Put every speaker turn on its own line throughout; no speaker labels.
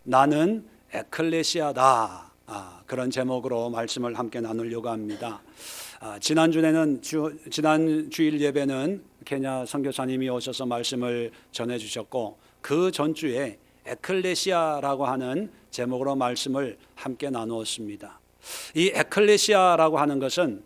나는 에클레시아다. 그런 제목으로 말씀을 함께 나누려고 합니다. 지난 주일 예배는 케냐 선교사님이 오셔서 말씀을 전해주셨고, 그 전주에 에클레시아라고 하는 제목으로 말씀을 함께 나누었습니다. 이 에클레시아라고 하는 것은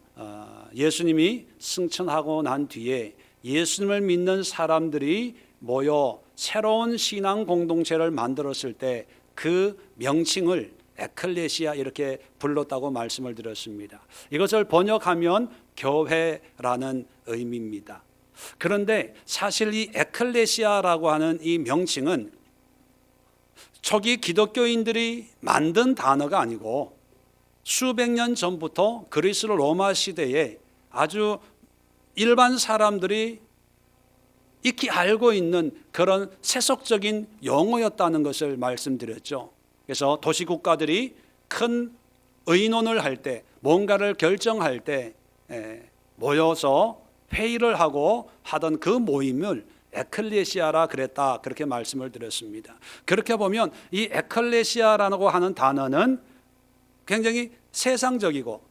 예수님이 승천하고 난 뒤에 예수님을 믿는 사람들이 모여 새로운 신앙 공동체를 만들었을 때 그 명칭을 에클레시아 이렇게 불렀다고 말씀을 드렸습니다. 이것을 번역하면 교회라는 의미입니다. 그런데 사실 이 에클레시아라고 하는 이 명칭은 초기 기독교인들이 만든 단어가 아니고 수백 년 전부터 그리스 로마 시대에 아주 일반 사람들이 익히 알고 있는 그런 세속적인 용어였다는 것을 말씀드렸죠. 그래서 도시국가들이 큰 의논을 할 때, 뭔가를 결정할 때 모여서 회의를 하고 하던 그 모임을 에클레시아라 그랬다, 그렇게 말씀을 드렸습니다. 그렇게 보면 이 에클레시아라고 하는 단어는 굉장히 세상적이고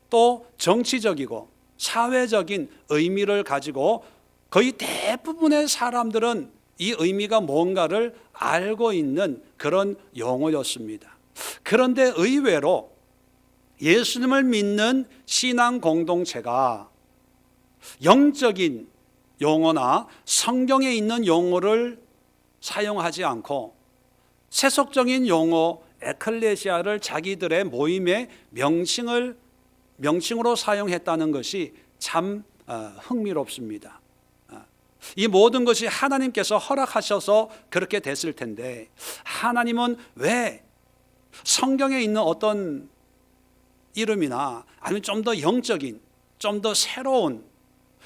또 정치적이고 사회적인 의미를 가지고 거의 대부분의 사람들은 이 의미가 뭔가를 알고 있는 그런 용어였습니다. 그런데 의외로 예수님을 믿는 신앙 공동체가 영적인 용어나 성경에 있는 용어를 사용하지 않고 세속적인 용어 에클레시아를 자기들의 모임의 명칭으로 사용했다는 것이 참 흥미롭습니다. 이 모든 것이 하나님께서 허락하셔서 그렇게 됐을 텐데, 하나님은 왜 성경에 있는 어떤 이름이나 아니면 좀 더 영적인, 좀 더 새로운,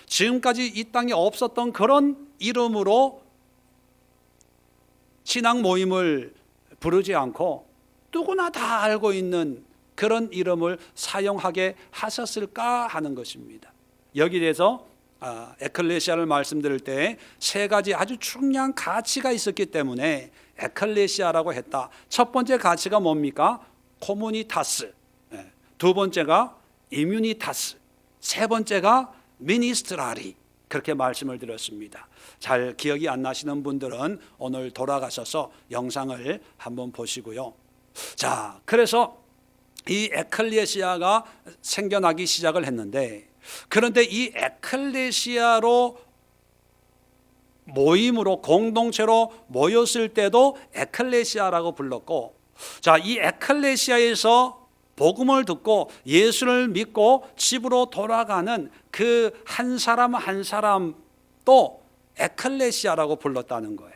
지금까지 이 땅에 없었던 그런 이름으로 신앙 모임을 부르지 않고 누구나 다 알고 있는 그런 이름을 사용하게 하셨을까 하는 것입니다. 여기에 대해서 에클레시아를 말씀드릴 때 세 가지 아주 중요한 가치가 있었기 때문에 에클레시아라고 했다. 첫 번째 가치가 뭡니까? 코무니타스. 두 번째가 이뮤니타스. 세 번째가 미니스트라리. 그렇게 말씀을 드렸습니다. 잘 기억이 안 나시는 분들은 오늘 돌아가셔서 영상을 한번 보시고요. 자, 그래서 이 에클레시아가 생겨나기 시작을 했는데, 그런데 이 에클레시아로 모임으로 공동체로 모였을 때도 에클레시아라고 불렀고, 자, 이 에클레시아에서 복음을 듣고 예수를 믿고 집으로 돌아가는 그 한 사람 한 사람도 에클레시아라고 불렀다는 거예요.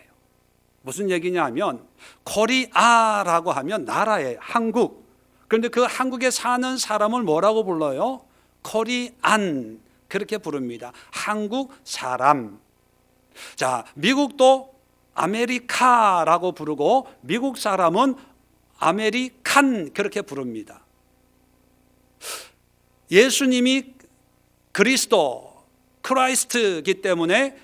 무슨 얘기냐 하면, 코리아라고 하면 나라예요, 한국. 그런데 그 한국에 사는 사람을 뭐라고 불러요? 코리안, 그렇게 부릅니다. 한국 사람. 자, 미국도 아메리카라고 부르고 미국 사람은 아메리칸, 그렇게 부릅니다. 예수님이 크라이스트이기 때문에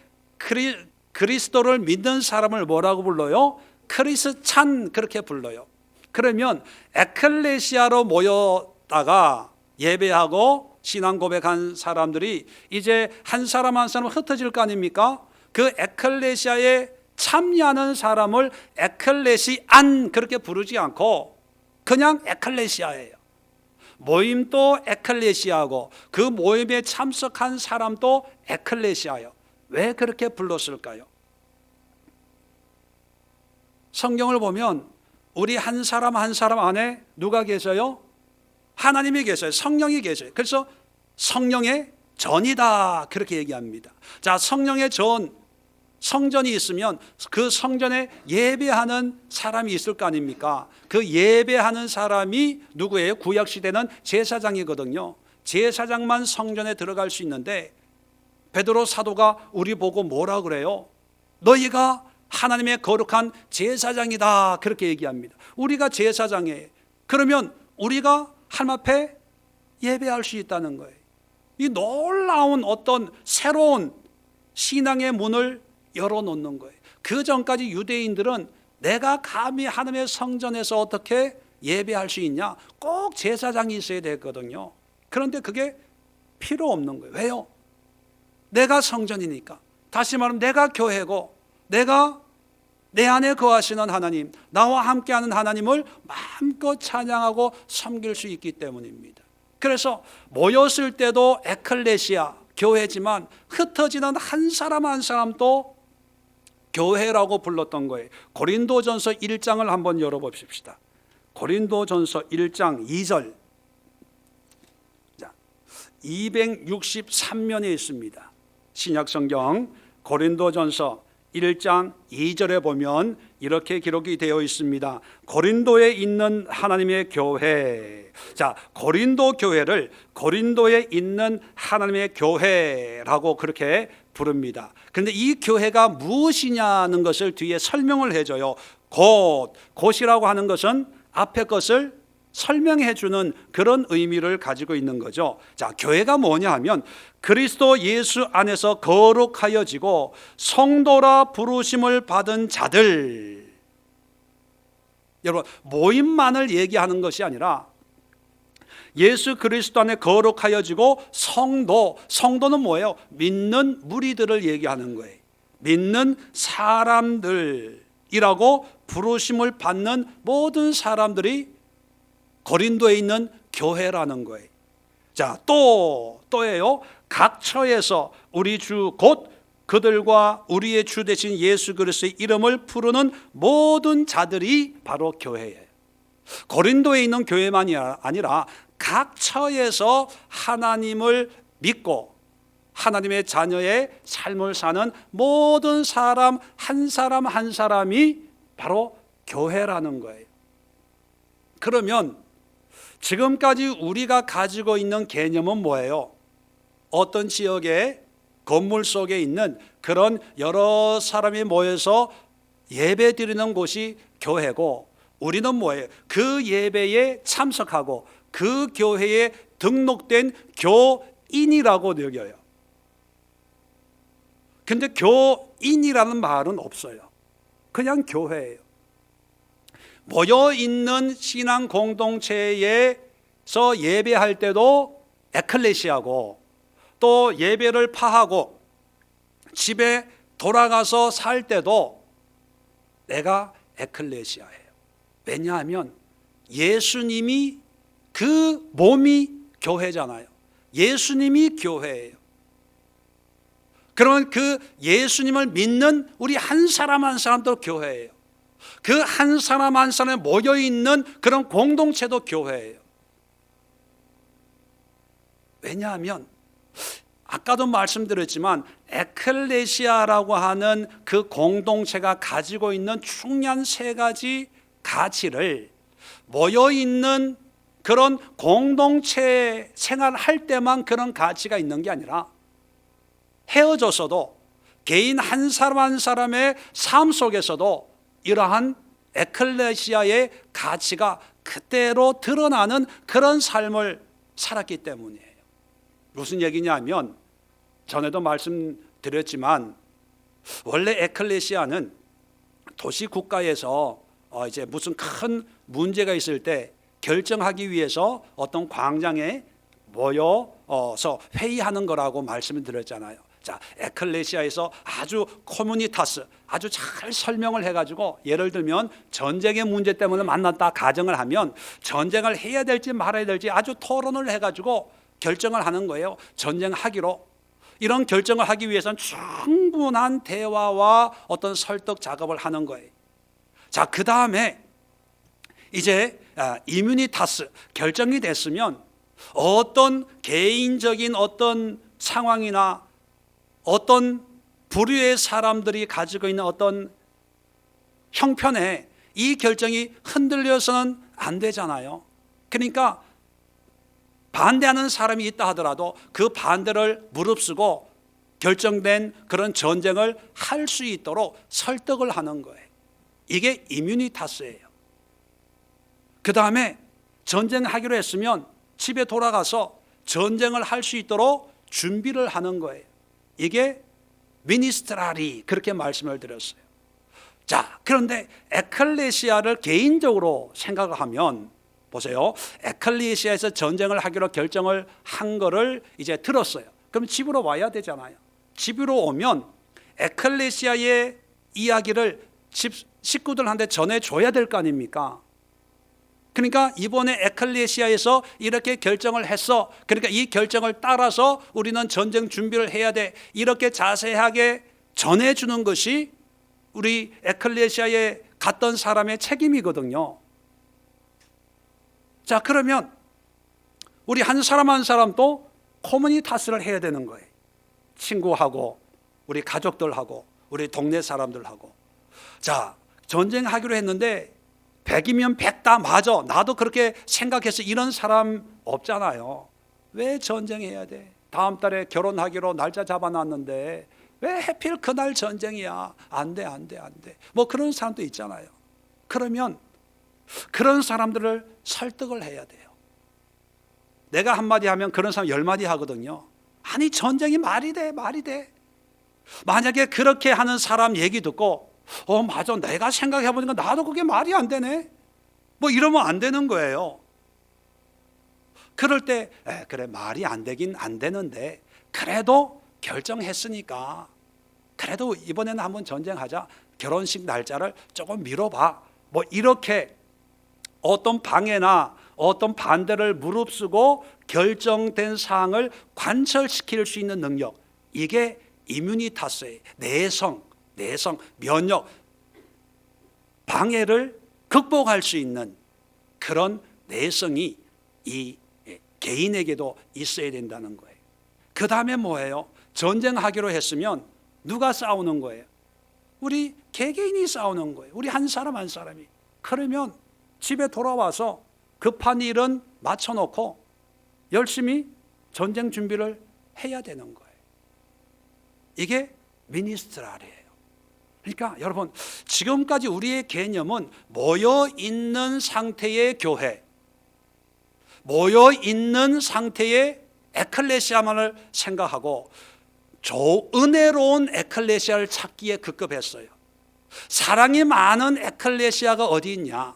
그리스도를 믿는 사람을 뭐라고 불러요? 크리스찬, 그렇게 불러요. 그러면 에클레시아로 모였다가 예배하고 신앙 고백한 사람들이 이제 한 사람 한 사람 흩어질 거 아닙니까? 그 에클레시아에 참여하는 사람을 에클레시안, 그렇게 부르지 않고 그냥 에클레시아예요. 모임도 에클레시아고 그 모임에 참석한 사람도 에클레시아예요. 왜 그렇게 불렀을까요? 성경을 보면 우리 한 사람 한 사람 안에 누가 계셔요? 하나님이 계셔요. 성령이 계셔요. 그래서 성령의 전이다, 그렇게 얘기합니다. 자, 성령의 전, 성전이 있으면 그 성전에 예배하는 사람이 있을 거 아닙니까? 그 예배하는 사람이 누구예요? 구약시대는 제사장이거든요. 제사장만 성전에 들어갈 수 있는데, 베드로 사도가 우리 보고 뭐라 그래요? 너희가 하나님의 거룩한 제사장이다, 그렇게 얘기합니다. 우리가 제사장이에요. 그러면 우리가 하나님 앞에 예배할 수 있다는 거예요. 이 놀라운 어떤 새로운 신앙의 문을 열어놓는 거예요. 그 전까지 유대인들은 내가 감히 하나님의 성전에서 어떻게 예배할 수 있냐? 꼭 제사장이 있어야 되거든요. 그런데 그게 필요 없는 거예요. 왜요? 내가 성전이니까. 다시 말하면 내가 교회고, 내가 내 안에 거하시는 하나님, 나와 함께하는 하나님을 마음껏 찬양하고 섬길 수 있기 때문입니다. 그래서 모였을 때도 에클레시아, 교회지만 흩어지는 한 사람 한 사람도 교회라고 불렀던 거예요. 고린도전서 1장을 한번 열어봅시다. 고린도전서 1장 2절. 263면에 있습니다. 신약성경 고린도전서 1장 2절에 보면 이렇게 기록이 되어 있습니다. 고린도에 있는 하나님의 교회. 자, 고린도 교회를 고린도에 있는 하나님의 교회라고 그렇게 부릅니다. 그런데 이 교회가 무엇이냐는 것을 뒤에 설명을 해줘요. 곧이라고 하는 것은 앞에 것을 설명해 주는 그런 의미를 가지고 있는 거죠. 자, 교회가 뭐냐 하면 그리스도 예수 안에서 거룩하여지고 성도라 부르심을 받은 자들. 여러분, 모임만을 얘기하는 것이 아니라 예수 그리스도 안에 거룩하여지고 성도는 뭐예요? 믿는 무리들을 얘기하는 거예요. 믿는 사람들이라고 부르심을 받는 모든 사람들이 고린도에 있는 교회라는 거예요. 자, 또예요. 각 처에서 우리 주 곧 그들과 우리의 주 되신 예수 그리스도의 이름을 부르는 모든 자들이 바로 교회예요. 고린도에 있는 교회만이 아니라 각 처에서 하나님을 믿고 하나님의 자녀의 삶을 사는 모든 사람 한 사람이 바로 교회라는 거예요. 그러면 지금까지 우리가 가지고 있는 개념은 뭐예요? 어떤 지역의 건물 속에 있는 그런 여러 사람이 모여서 예배 드리는 곳이 교회고, 우리는 뭐예요? 그 예배에 참석하고 그 교회에 등록된 교인이라고 여겨요. 근데 교인이라는 말은 없어요. 그냥 교회예요. 모여있는 신앙 공동체에서 예배할 때도 에클레시아고, 또 예배를 파하고 집에 돌아가서 살 때도 내가 에클레시아예요. 왜냐하면 예수님이 그 몸이 교회잖아요. 예수님이 교회예요. 그러면 그 예수님을 믿는 우리 한 사람 한 사람도 교회예요. 그 한 사람 한 사람에 모여있는 그런 공동체도 교회예요. 왜냐하면 아까도 말씀드렸지만 에클레시아라고 하는 그 공동체가 가지고 있는 중요한 세 가지 가치를 모여있는 그런 공동체 생활할 때만 그런 가치가 있는 게 아니라 헤어져서도 개인 한 사람 한 사람의 삶 속에서도 이러한 에클레시아의 가치가 그대로 드러나는 그런 삶을 살았기 때문이에요. 무슨 얘기냐면 전에도 말씀드렸지만 원래 에클레시아는 도시 국가에서 이제 무슨 큰 문제가 있을 때 결정하기 위해서 어떤 광장에 모여서 회의하는 거라고 말씀을 드렸잖아요. 자, 에클레시아에서 아주 코뮤니타스, 아주 잘 설명을 해가지고, 예를 들면 전쟁의 문제 때문에 만났다 가정을 하면 전쟁을 해야 될지 말아야 될지 아주 토론을 해가지고 결정을 하는 거예요. 전쟁하기로. 이런 결정을 하기 위해서는 충분한 대화와 어떤 설득 작업을 하는 거예요. 자, 그 다음에 이제 이뮤니타스, 결정이 됐으면 어떤 개인적인 어떤 상황이나 어떤 부류의 사람들이 가지고 있는 어떤 형편에 이 결정이 흔들려서는 안 되잖아요. 그러니까 반대하는 사람이 있다 하더라도 그 반대를 무릅쓰고 결정된 그런 전쟁을 할 수 있도록 설득을 하는 거예요. 이게 이뮤니타스예요. 그 다음에 전쟁하기로 했으면 집에 돌아가서 전쟁을 할 수 있도록 준비를 하는 거예요. 이게 미니스트라리, 그렇게 말씀을 드렸어요. 자, 그런데 에클레시아를 개인적으로 생각을 하면 보세요. 에클레시아에서 전쟁을 하기로 결정을 한 거를 이제 들었어요. 그럼 집으로 와야 되잖아요. 집으로 오면 에클레시아의 이야기를 집 식구들한테 전해줘야 될 거 아닙니까? 그러니까 이번에 에클레시아에서 이렇게 결정을 했어. 그러니까 이 결정을 따라서 우리는 전쟁 준비를 해야 돼. 이렇게 자세하게 전해주는 것이 우리 에클레시아에 갔던 사람의 책임이거든요. 자, 그러면 우리 한 사람 한 사람도 커뮤니타스를 해야 되는 거예요. 친구하고 우리 가족들하고 우리 동네 사람들하고. 자, 전쟁하기로 했는데 100이면 100 다 맞아. 나도 그렇게 생각해서 이런 사람 없잖아요. 왜 전쟁해야 돼? 다음 달에 결혼하기로 날짜 잡아놨는데 왜 하필 그날 전쟁이야? 안 돼, 안 돼, 안 돼. 뭐 그런 사람도 있잖아요. 그러면 그런 사람들을 설득을 해야 돼요. 내가 한마디 하면 그런 사람 10마디 하거든요. 아니, 전쟁이 말이 돼, 말이 돼. 만약에 그렇게 하는 사람 얘기 듣고 맞아, 내가 생각해보니까 나도 그게 말이 안 되네, 뭐 이러면 안 되는 거예요. 그럴 때 그래, 말이 안 되긴 안 되는데 그래도 결정했으니까 그래도 이번에는 한번 전쟁하자. 결혼식 날짜를 조금 미뤄봐. 뭐 이렇게 어떤 방해나 어떤 반대를 무릅쓰고 결정된 사항을 관철시킬 수 있는 능력, 이게 이뮤니타스의 내성, 면역, 방해를 극복할 수 있는 그런 내성이 이 개인에게도 있어야 된다는 거예요. 그 다음에 뭐예요? 전쟁하기로 했으면 누가 싸우는 거예요? 우리 개개인이 싸우는 거예요. 우리 한 사람 한 사람이. 그러면 집에 돌아와서 급한 일은 맞춰놓고 열심히 전쟁 준비를 해야 되는 거예요. 이게 미니스트랄이에요. 그러니까 여러분, 지금까지 우리의 개념은 모여있는 상태의 교회, 모여있는 상태의 에클레시아만을 생각하고 은혜로운 에클레시아를 찾기에 급급했어요. 사랑이 많은 에클레시아가 어디 있냐?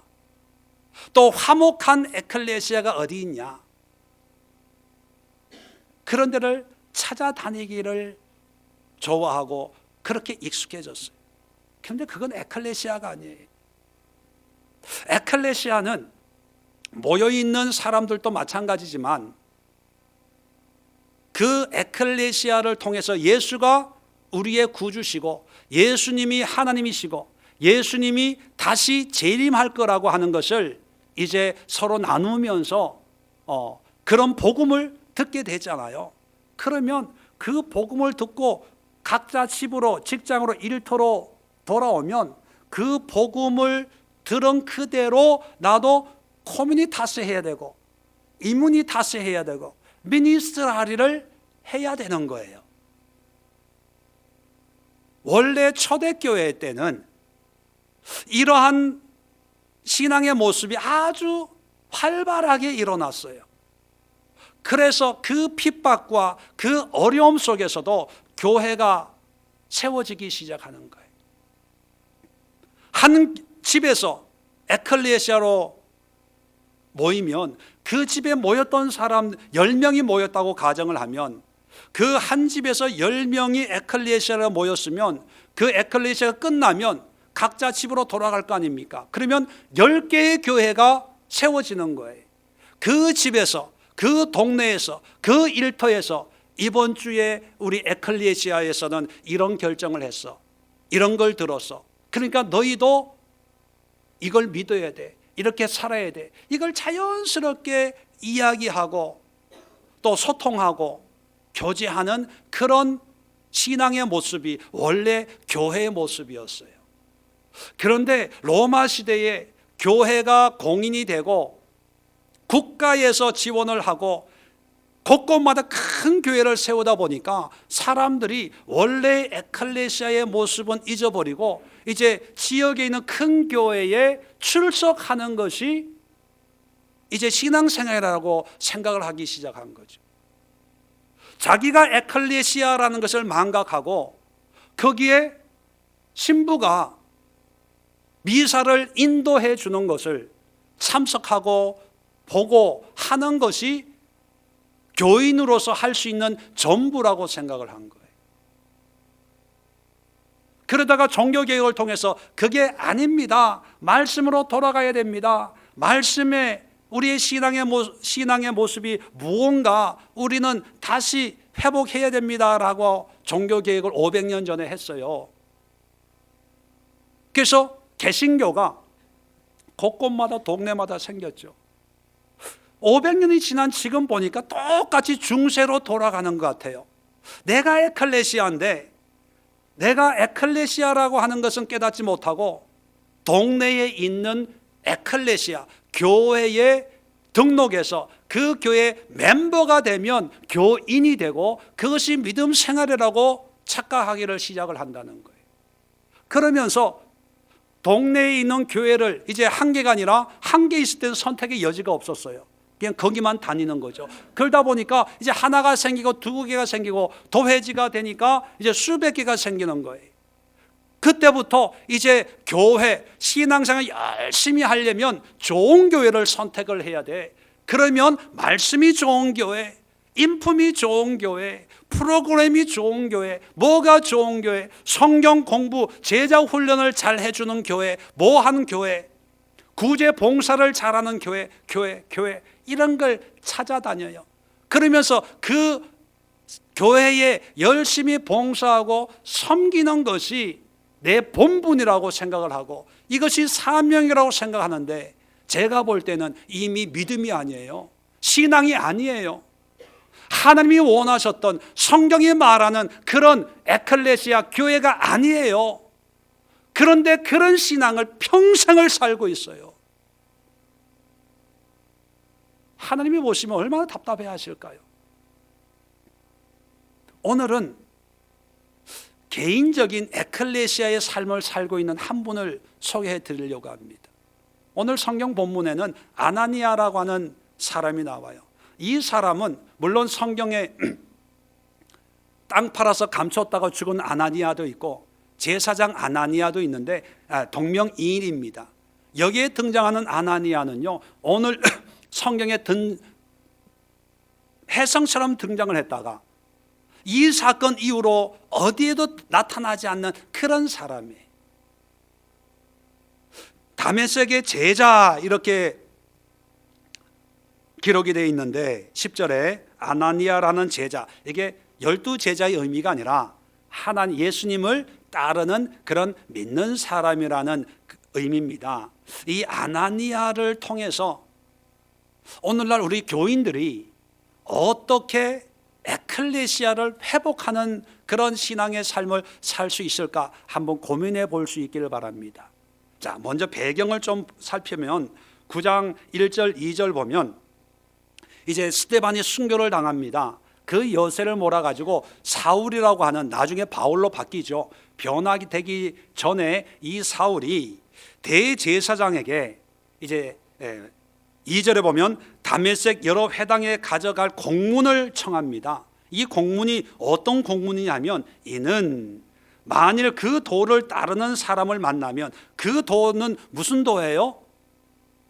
또 화목한 에클레시아가 어디 있냐? 그런 데를 찾아다니기를 좋아하고 그렇게 익숙해졌어요. 그런데 그건 에클레시아가 아니에요. 에클레시아는 모여있는 사람들도 마찬가지지만 그 에클레시아를 통해서 예수가 우리의 구주시고 예수님이 하나님이시고 예수님이 다시 재림할 거라고 하는 것을 이제 서로 나누면서 그런 복음을 듣게 되잖아요. 그러면 그 복음을 듣고 각자 집으로, 직장으로, 일터로 돌아오면 그 복음을 들은 그대로 나도 커뮤니타스 해야 되고 이뮤니타스 해야 되고 미니스트라리를 해야 되는 거예요. 원래 초대교회 때는 이러한 신앙의 모습이 아주 활발하게 일어났어요. 그래서 그 핍박과 그 어려움 속에서도 교회가 세워지기 시작하는 거예요. 한 집에서 에클레시아로 모이면 그 집에 모였던 사람 10명이 모였다고 가정을 하면 그 한 집에서 10명이 에클레시아로 모였으면 그 에클레시아가 끝나면 각자 집으로 돌아갈 거 아닙니까? 그러면 10개의 교회가 세워지는 거예요. 그 집에서, 그 동네에서, 그 일터에서 이번 주에 우리 에클레시아에서는 이런 결정을 했어. 이런 걸 들었어. 그러니까 너희도 이걸 믿어야 돼. 이렇게 살아야 돼. 이걸 자연스럽게 이야기하고 또 소통하고 교제하는 그런 신앙의 모습이 원래 교회의 모습이었어요. 그런데 로마 시대에 교회가 공인이 되고 국가에서 지원을 하고 곳곳마다 큰 교회를 세우다 보니까 사람들이 원래 에클레시아의 모습은 잊어버리고 이제 지역에 있는 큰 교회에 출석하는 것이 이제 신앙생활이라고 생각을 하기 시작한 거죠. 자기가 에클레시아라는 것을 망각하고 거기에 신부가 미사를 인도해 주는 것을 참석하고 보고 하는 것이 교인으로서 할 수 있는 전부라고 생각을 한 거예요. 그러다가 종교개혁을 통해서 그게 아닙니다. 말씀으로 돌아가야 됩니다. 말씀에 우리의 신앙의 모습이 무언가 우리는 다시 회복해야 됩니다라고 종교개혁을 500년 전에 했어요. 그래서 개신교가 곳곳마다 동네마다 생겼죠. 500년이 지난 지금 보니까 똑같이 중세로 돌아가는 것 같아요. 내가 에클레시아인데 내가 에클레시아라고 하는 것은 깨닫지 못하고 동네에 있는 에클레시아, 교회에 등록해서 그 교회 멤버가 되면 교인이 되고 그것이 믿음 생활이라고 착각하기를 시작을 한다는 거예요. 그러면서 동네에 있는 교회를 이제 한 개가 아니라 한 개 있을 때는 선택의 여지가 없었어요. 그냥 거기만 다니는 거죠. 그러다 보니까 이제 하나가 생기고 두 개가 생기고 도회지가 되니까 이제 수백 개가 생기는 거예요. 그때부터 이제 교회, 신앙생활 열심히 하려면 좋은 교회를 선택을 해야 돼. 그러면 말씀이 좋은 교회, 인품이 좋은 교회, 프로그램이 좋은 교회, 뭐가 좋은 교회, 성경 공부, 제자 훈련을 잘 해주는 교회, 뭐 하는 교회, 구제 봉사를 잘하는 교회 이런 걸 찾아다녀요. 그러면서 그 교회에 열심히 봉사하고 섬기는 것이 내 본분이라고 생각을 하고 이것이 사명이라고 생각하는데 제가 볼 때는 이미 믿음이 아니에요. 신앙이 아니에요. 하나님이 원하셨던 성경이 말하는 그런 에클레시아 교회가 아니에요. 그런데 그런 신앙을 평생을 살고 있어요. 하나님이 보시면 얼마나 답답해 하실까요? 오늘은 개인적인 에클레시아의 삶을 살고 있는 한 분을 소개해 드리려고 합니다. 오늘 성경 본문에는 아나니아라고 하는 사람이 나와요. 이 사람은 물론 성경에 땅 팔아서 감췄다가 죽은 아나니아도 있고 제사장 아나니아도 있는데 동명이인입니다. 여기에 등장하는 아나니아는요, 오늘 성경에 혜성처럼 등장을 했다가 이 사건 이후로 어디에도 나타나지 않는 그런 사람이에요. 다메섹의 제자 이렇게 기록이 되어 있는데 10절에 아나니아라는 제자, 이게 12제자의 의미가 아니라 하나님 예수님을 따르는 그런 믿는 사람이라는 의미입니다. 이 아나니아를 통해서 오늘날 우리 교인들이 어떻게 에클레시아를 회복하는 그런 신앙의 삶을 살 수 있을까 한번 고민해 볼 수 있기를 바랍니다. 자, 먼저 배경을 좀 살피면 9장 1절 2절 보면 이제 스데반이 순교를 당합니다. 그 여세를 몰아가지고 사울이라고 하는, 나중에 바울로 바뀌죠. 변화가 되기 전에 이 사울이 대제사장에게 이제 2절에 보면 다메섹 여러 회당에 가져갈 공문을 청합니다. 이 공문이 어떤 공문이냐면, 이는 만일 그 도를 따르는 사람을 만나면, 그 도는 무슨 도예요?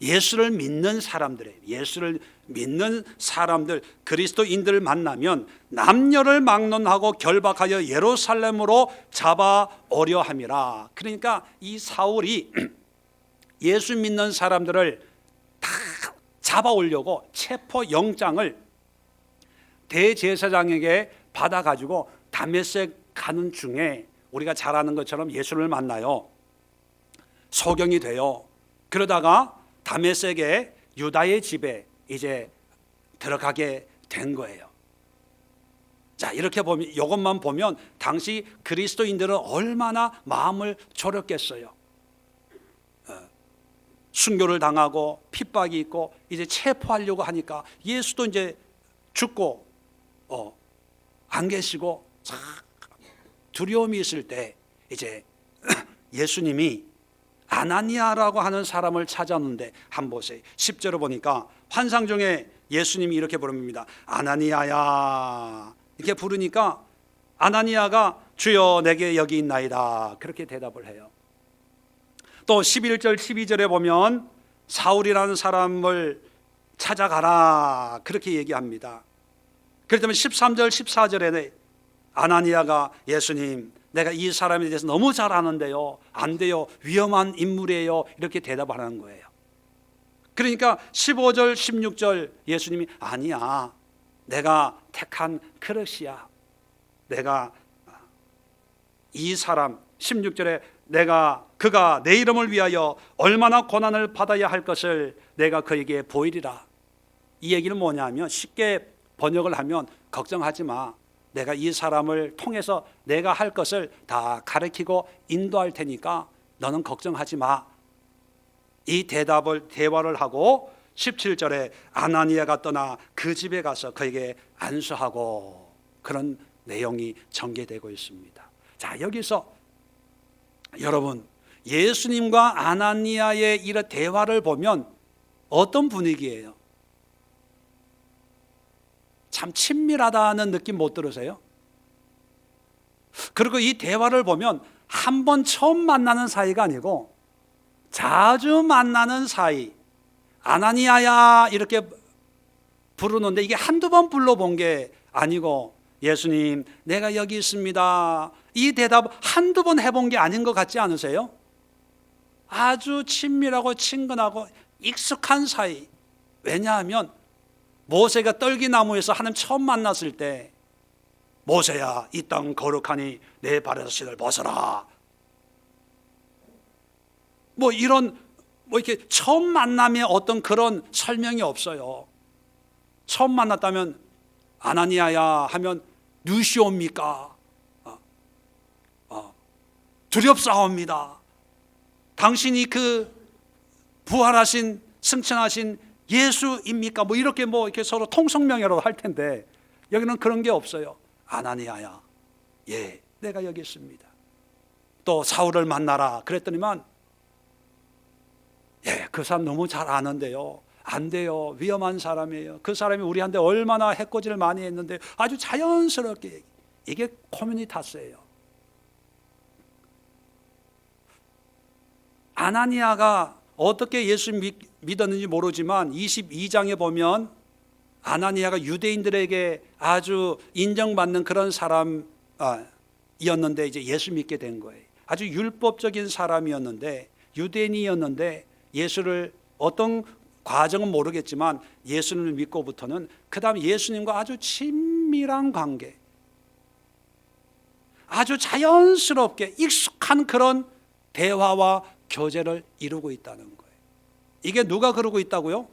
예수를 믿는 사람들이에요. 예수를 믿는 사람들, 그리스도인들을 만나면 남녀를 막론하고 결박하여 예루살렘으로 잡아오려 함이라. 그러니까 이 사울이 예수 믿는 사람들을 다 잡아오려고 체포 영장을 대제사장에게 받아가지고 다메섹 가는 중에 우리가 잘 아는 것처럼 예수를 만나요. 소경이 돼요. 그러다가 다메섹의 유다의 집에 이제 들어가게 된 거예요. 자, 이렇게 보면, 이것만 보면 당시 그리스도인들은 얼마나 마음을 졸였겠어요. 순교를 당하고 핍박이 있고 이제 체포하려고 하니까 예수도 이제 죽고 안 계시고 두려움이 있을 때 이제 예수님이 아나니아라고 하는 사람을 찾았는데, 한번 보세요. 10절을 보니까 환상 중에 예수님이 이렇게 부릅니다. 아나니아야, 이렇게 부르니까 아나니아가 주여 내게 여기 있나이다, 그렇게 대답을 해요. 또 11절 12절에 보면 사울이라는 사람을 찾아가라 그렇게 얘기합니다. 그렇다면 13절 14절에 아나니아가 예수님, 내가 이 사람에 대해서 너무 잘 아는데요, 안 돼요, 위험한 인물이에요, 이렇게 대답하는 거예요. 그러니까 15절 16절 예수님이 아니야, 내가 택한 그릇이야. 내가 이 사람 16절에 그가 내 이름을 위하여 얼마나 고난을 받아야 할 것을 내가 그에게 보이리라. 이 얘기는 뭐냐면 쉽게 번역을 하면 걱정하지 마. 내가 이 사람을 통해서 내가 할 것을 다 가르치고 인도할 테니까 너는 걱정하지 마. 이 대화를 하고 17절에 아나니아가 떠나 그 집에 가서 그에게 안수하고, 그런 내용이 전개되고 있습니다. 자, 여기서 여러분, 예수님과 아나니아의 이런 대화를 보면 어떤 분위기예요? 참 친밀하다는 느낌 못 들으세요? 그리고 이 대화를 보면 한 번 처음 만나는 사이가 아니고 자주 만나는 사이. 아나니아야 이렇게 부르는데 이게 한두 번 불러본 게 아니고, 예수님 내가 여기 있습니다, 이 대답 한두 번 해본 게 아닌 것 같지 않으세요? 아주 친밀하고 친근하고 익숙한 사이. 왜냐하면 모세가 떨기나무에서 하나님 처음 만났을 때, 모세야 이 땅 거룩하니 내 발에서 신을 벗어라, 이렇게 처음 만남에 어떤 그런 설명이 없어요. 처음 만났다면 아나니아야 하면 누시옵니까? 두렵사옵니다. 당신이 그 부활하신 승천하신 예수입니까? 이렇게 서로 통성명예로 할 텐데, 여기는 그런 게 없어요. 아나니아야, 예, 내가 여기 있습니다. 또 사울을 만나라 그랬더니만, 예, 그 사람 너무 잘 아는데요, 안 돼요, 위험한 사람이에요. 그 사람이 우리한테 얼마나 해코지를 많이 했는데 아주 자연스럽게. 이게 커뮤니타스예요. 아나니아가 어떻게 예수 믿었는지 모르지만 22장에 보면 아나니아가 유대인들에게 아주 인정받는 그런 사람이었는데 이제 예수 믿게 된 거예요. 아주 율법적인 사람이었는데, 유대인이었는데 예수를 어떤 과정은 모르겠지만 예수님을 믿고부터는 그 다음에 예수님과 아주 친밀한 관계, 아주 자연스럽게 익숙한 그런 대화와 교제를 이루고 있다는 거예요. 이게 누가 그러고 있다고요?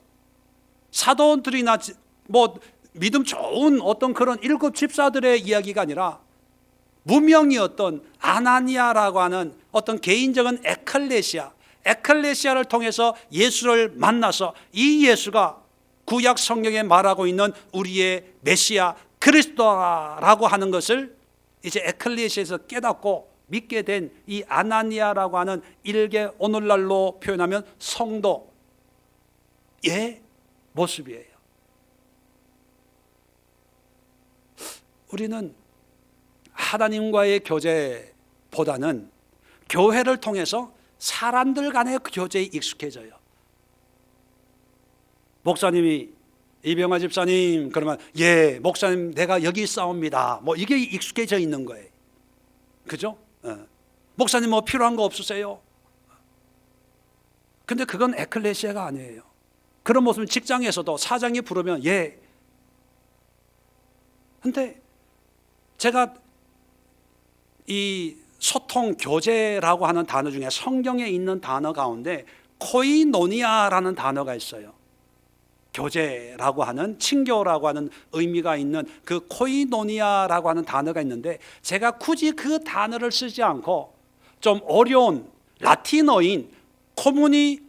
사도들이나 믿음 좋은 어떤 그런 일곱 집사들의 이야기가 아니라 무명이었던 아나니아라고 하는 어떤 개인적인 에클레시아를 통해서 예수를 만나서 이 예수가 구약 성경에 말하고 있는 우리의 메시아 그리스도라고 하는 것을 이제 에클레시아에서 깨닫고 믿게 된 이 아나니아라고 하는 일개, 오늘날로 표현하면 성도의 모습이에요. 우리는 하나님과의 교제보다는 교회를 통해서 사람들 간의 교제에 익숙해져요. 목사님이, 이병화 집사님 그러면 예, 목사님 내가 여기 있사옵니다, 이게 익숙해져 있는 거예요. 그죠? 목사님 필요한 거 없으세요? 근데 그건 에클레시아가 아니에요. 그런 모습은 직장에서도 사장이 부르면 예. 근데 제가 이 소통, 교제라고 하는 단어 중에 성경에 있는 단어 가운데 코이노니아라는 단어가 있어요. 교제라고 하는, 친교라고 하는 의미가 있는 그 코이노니아라고 하는 단어가 있는데, 제가 굳이 그 단어를 쓰지 않고 좀 어려운 라틴어인 코무니타스라는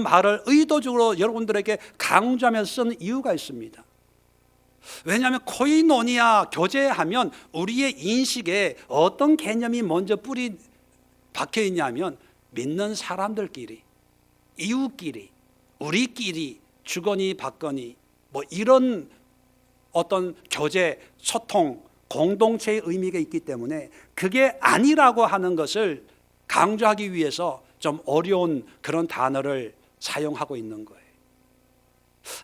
말을 의도적으로 여러분들에게 강조하면서 쓰는 이유가 있습니다. 왜냐하면 코이노니아, 교제하면 우리의 인식에 어떤 개념이 먼저 뿌리 박혀 있냐면 믿는 사람들끼리, 이웃끼리, 우리끼리 주거니 받거니 이런 어떤 교제, 소통, 공동체의 의미가 있기 때문에 그게 아니라고 하는 것을 강조하기 위해서 좀 어려운 그런 단어를 사용하고 있는 거예요.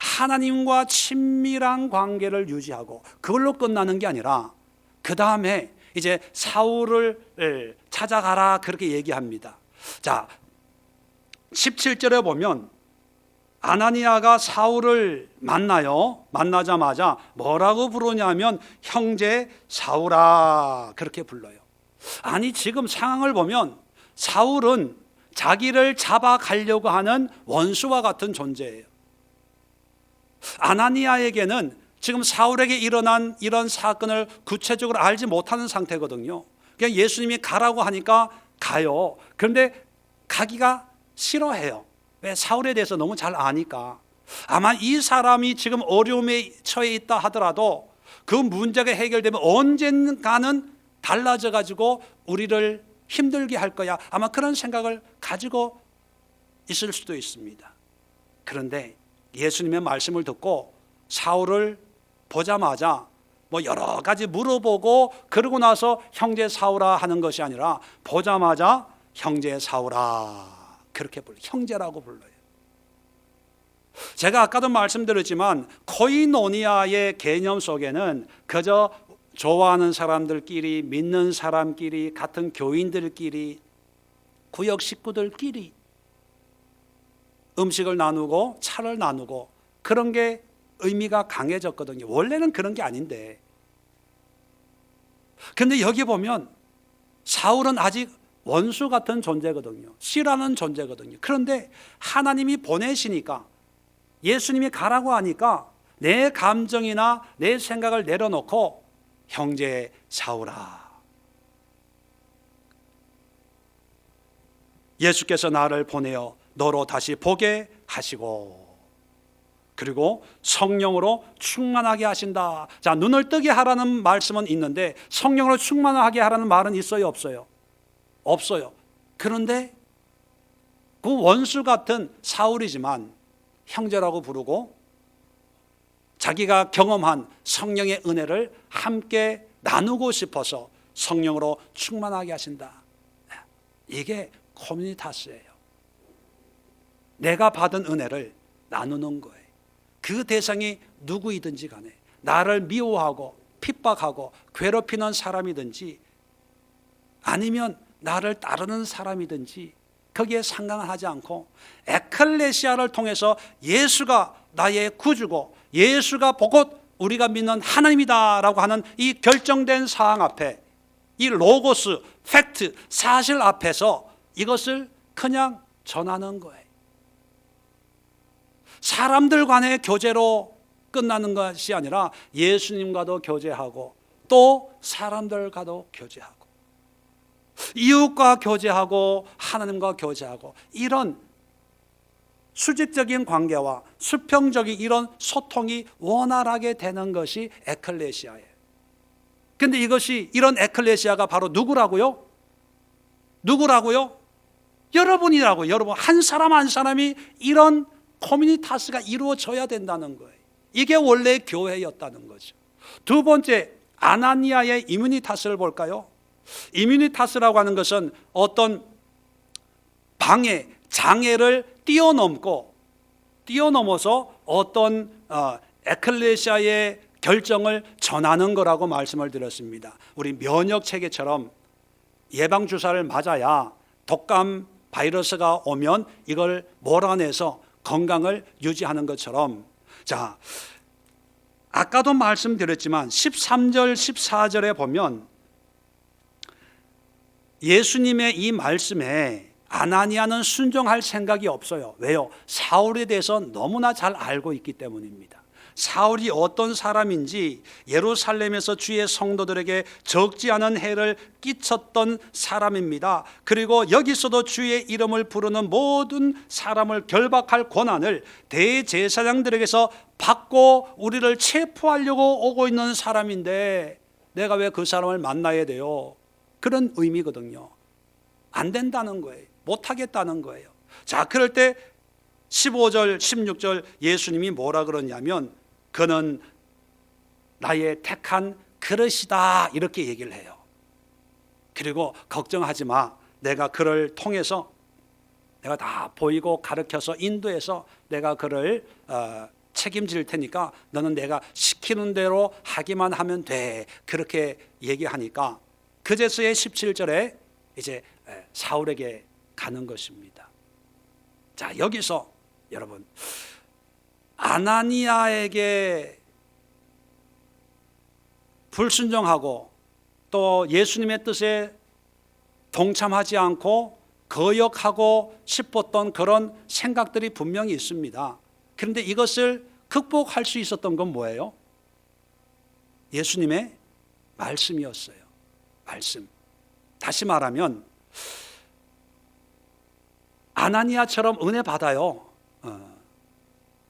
하나님과 친밀한 관계를 유지하고 그걸로 끝나는 게 아니라 그 다음에 이제 사울을 찾아가라 그렇게 얘기합니다. 자, 17절에 보면 아나니아가 사울을 만나요. 만나자마자 뭐라고 부르냐면 형제 사울아 그렇게 불러요. 아니 지금 상황을 보면 사울은 자기를 잡아가려고 하는 원수와 같은 존재예요. 아나니아에게는 지금 사울에게 일어난 이런 사건을 구체적으로 알지 못하는 상태거든요. 그냥 예수님이 가라고 하니까 가요. 그런데 가기가 싫어해요. 왜? 사울에 대해서 너무 잘 아니까. 아마 이 사람이 지금 어려움에 처해 있다 하더라도 그 문제가 해결되면 언젠가는 달라져 가지고 우리를 힘들게 할 거야. 아마 그런 생각을 가지고 있을 수도 있습니다. 그런데 예수님의 말씀을 듣고 사울을 보자마자 뭐 여러 가지 물어보고 그러고 나서 형제 사울아 하는 것이 아니라 보자마자 형제 사울아 그렇게 불러요. 형제라고 불러요. 제가 아까도 말씀드렸지만 코이노니아의 개념 속에는 그저 좋아하는 사람들끼리, 믿는 사람끼리, 같은 교인들끼리, 구역 식구들끼리 음식을 나누고 차를 나누고 그런 게 의미가 강해졌거든요. 원래는 그런 게 아닌데. 그런데 여기 보면 사울은 아직 원수 같은 존재거든요. 싫어하는 존재거든요. 그런데 하나님이 보내시니까, 예수님이 가라고 하니까 내 감정이나 내 생각을 내려놓고 형제 사울아, 예수께서 나를 보내어 너로 다시 보게 하시고 그리고 성령으로 충만하게 하신다. 자, 눈을 뜨게 하라는 말씀은 있는데 성령으로 충만하게 하라는 말은 있어요, 없어요? 없어요. 그런데 그 원수 같은 사울이지만 형제라고 부르고 자기가 경험한 성령의 은혜를 함께 나누고 싶어서 성령으로 충만하게 하신다. 이게 코미니타스예요. 내가 받은 은혜를 나누는 거예요. 그 대상이 누구이든지 간에 나를 미워하고 핍박하고 괴롭히는 사람이든지 아니면 나를 따르는 사람이든지 거기에 상관하지 않고 에클레시아를 통해서 예수가 나의 구주고 예수가 곧 우리가 믿는 하나님이다라고 하는 이 결정된 사항 앞에, 이 로고스, 팩트, 사실 앞에서 이것을 그냥 전하는 거예요. 사람들 간의 교제로 끝나는 것이 아니라 예수님과도 교제하고 또 사람들과도 교제하고 이웃과 교제하고 하나님과 교제하고 이런 수직적인 관계와 수평적인 이런 소통이 원활하게 되는 것이 에클레시아예요. 그런데 이것이, 이런 에클레시아가 바로 누구라고요? 누구라고요? 여러분이라고. 여러분 한 사람 한 사람이 이런 코미니타스가 이루어져야 된다는 거예요. 이게 원래 교회였다는 거죠. 두 번째, 아나니아의 이뮤니타스를 볼까요? 이뮤니타스라고 하는 것은 어떤 방해, 장애를 뛰어넘어서 어떤 에클레시아의 결정을 전하는 거라고 말씀을 드렸습니다. 우리 면역 체계처럼 예방 주사를 맞아야 독감 바이러스가 오면 이걸 몰아내서 건강을 유지하는 것처럼, 자, 아까도 말씀드렸지만 13절 14절에 보면 예수님의 이 말씀에 아나니아는 순종할 생각이 없어요. 왜요? 사울에 대해서 너무나 잘 알고 있기 때문입니다. 사울이 어떤 사람인지, 예루살렘에서 주의 성도들에게 적지 않은 해를 끼쳤던 사람입니다. 그리고 여기서도 주의 이름을 부르는 모든 사람을 결박할 권한을 대제사장들에게서 받고 우리를 체포하려고 오고 있는 사람인데 내가 왜 그 사람을 만나야 돼요? 그런 의미거든요. 안 된다는 거예요. 못하겠다는 거예요. 자, 그럴 때 15절 16절 예수님이 뭐라 그러냐면 그는 나의 택한 그릇이다 이렇게 얘기를 해요. 그리고 걱정하지 마. 내가 그를 통해서 내가 다 보이고 가르쳐서 인도해서 내가 그를 책임질 테니까 너는 내가 시키는 대로 하기만 하면 돼. 그렇게 얘기하니까 그제서야 17절에 이제 사울에게 가는 것입니다. 자, 여기서 여러분, 아나니아에게 불순종하고 또 예수님의 뜻에 동참하지 않고 거역하고 싶었던 그런 생각들이 분명히 있습니다. 그런데 이것을 극복할 수 있었던 건 뭐예요? 예수님의 말씀이었어요. 말씀. 다시 말하면 아나니아처럼 은혜 받아요.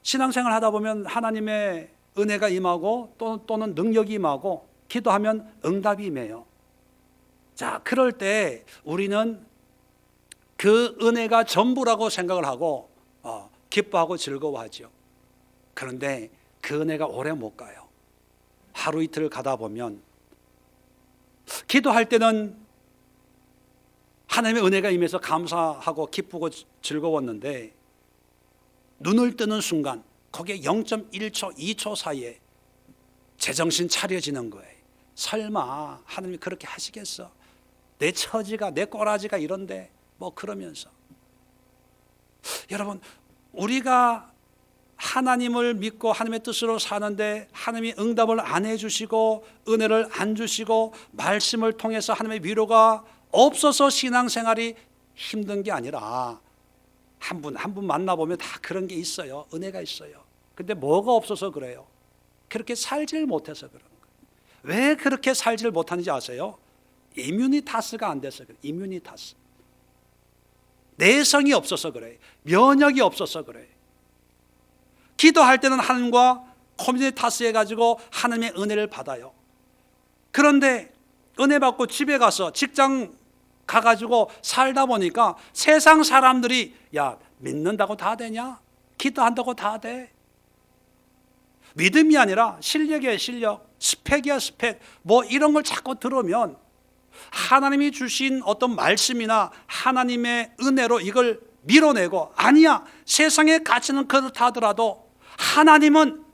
신앙생활 하다 보면 하나님의 은혜가 임하고 또는 능력이 임하고 기도하면 응답이 임해요. 자, 그럴 때 우리는 그 은혜가 전부라고 생각을 하고 기뻐하고 즐거워하죠. 그런데 그 은혜가 오래 못 가요. 하루 이틀 가다 보면 기도할 때는 하나님의 은혜가 임해서 감사하고 기쁘고 즐거웠는데 눈을 뜨는 순간 거기에 0.1초, 2초 사이에 제정신 차려지는 거예요. 설마 하나님이 그렇게 하시겠어? 내 처지가, 내 꼬라지가 이런데 뭐 그러면서. 여러분, 우리가 하나님을 믿고 하나님의 뜻으로 사는데 하나님이 응답을 안 해주시고 은혜를 안 주시고 말씀을 통해서 하나님의 위로가 없어서 신앙생활이 힘든 게 아니라 한 분 한 분 만나보면 다 그런 게 있어요. 은혜가 있어요. 근데 뭐가 없어서 그래요? 그렇게 살질 못해서 그런 거예요. 왜 그렇게 살질 못하는지 아세요? 이뮤니타스가 안 돼서 그래요. 이뮤니타스. 내성이 없어서 그래요. 면역이 없어서 그래요. 기도할 때는 하나님과 커뮤니타스 해가지고 하나님의 은혜를 받아요. 그런데 은혜 받고 집에 가서 직장 가가지고 살다 보니까 세상 사람들이 야, 믿는다고 다 되냐? 기도한다고 다 돼? 믿음이 아니라 실력이야, 실력. 스펙이야, 스펙. 뭐 이런 걸 자꾸 들으면 하나님이 주신 어떤 말씀이나 하나님의 은혜로 이걸 밀어내고, 아니야, 세상의 가치는 그렇다 하더라도 하나님은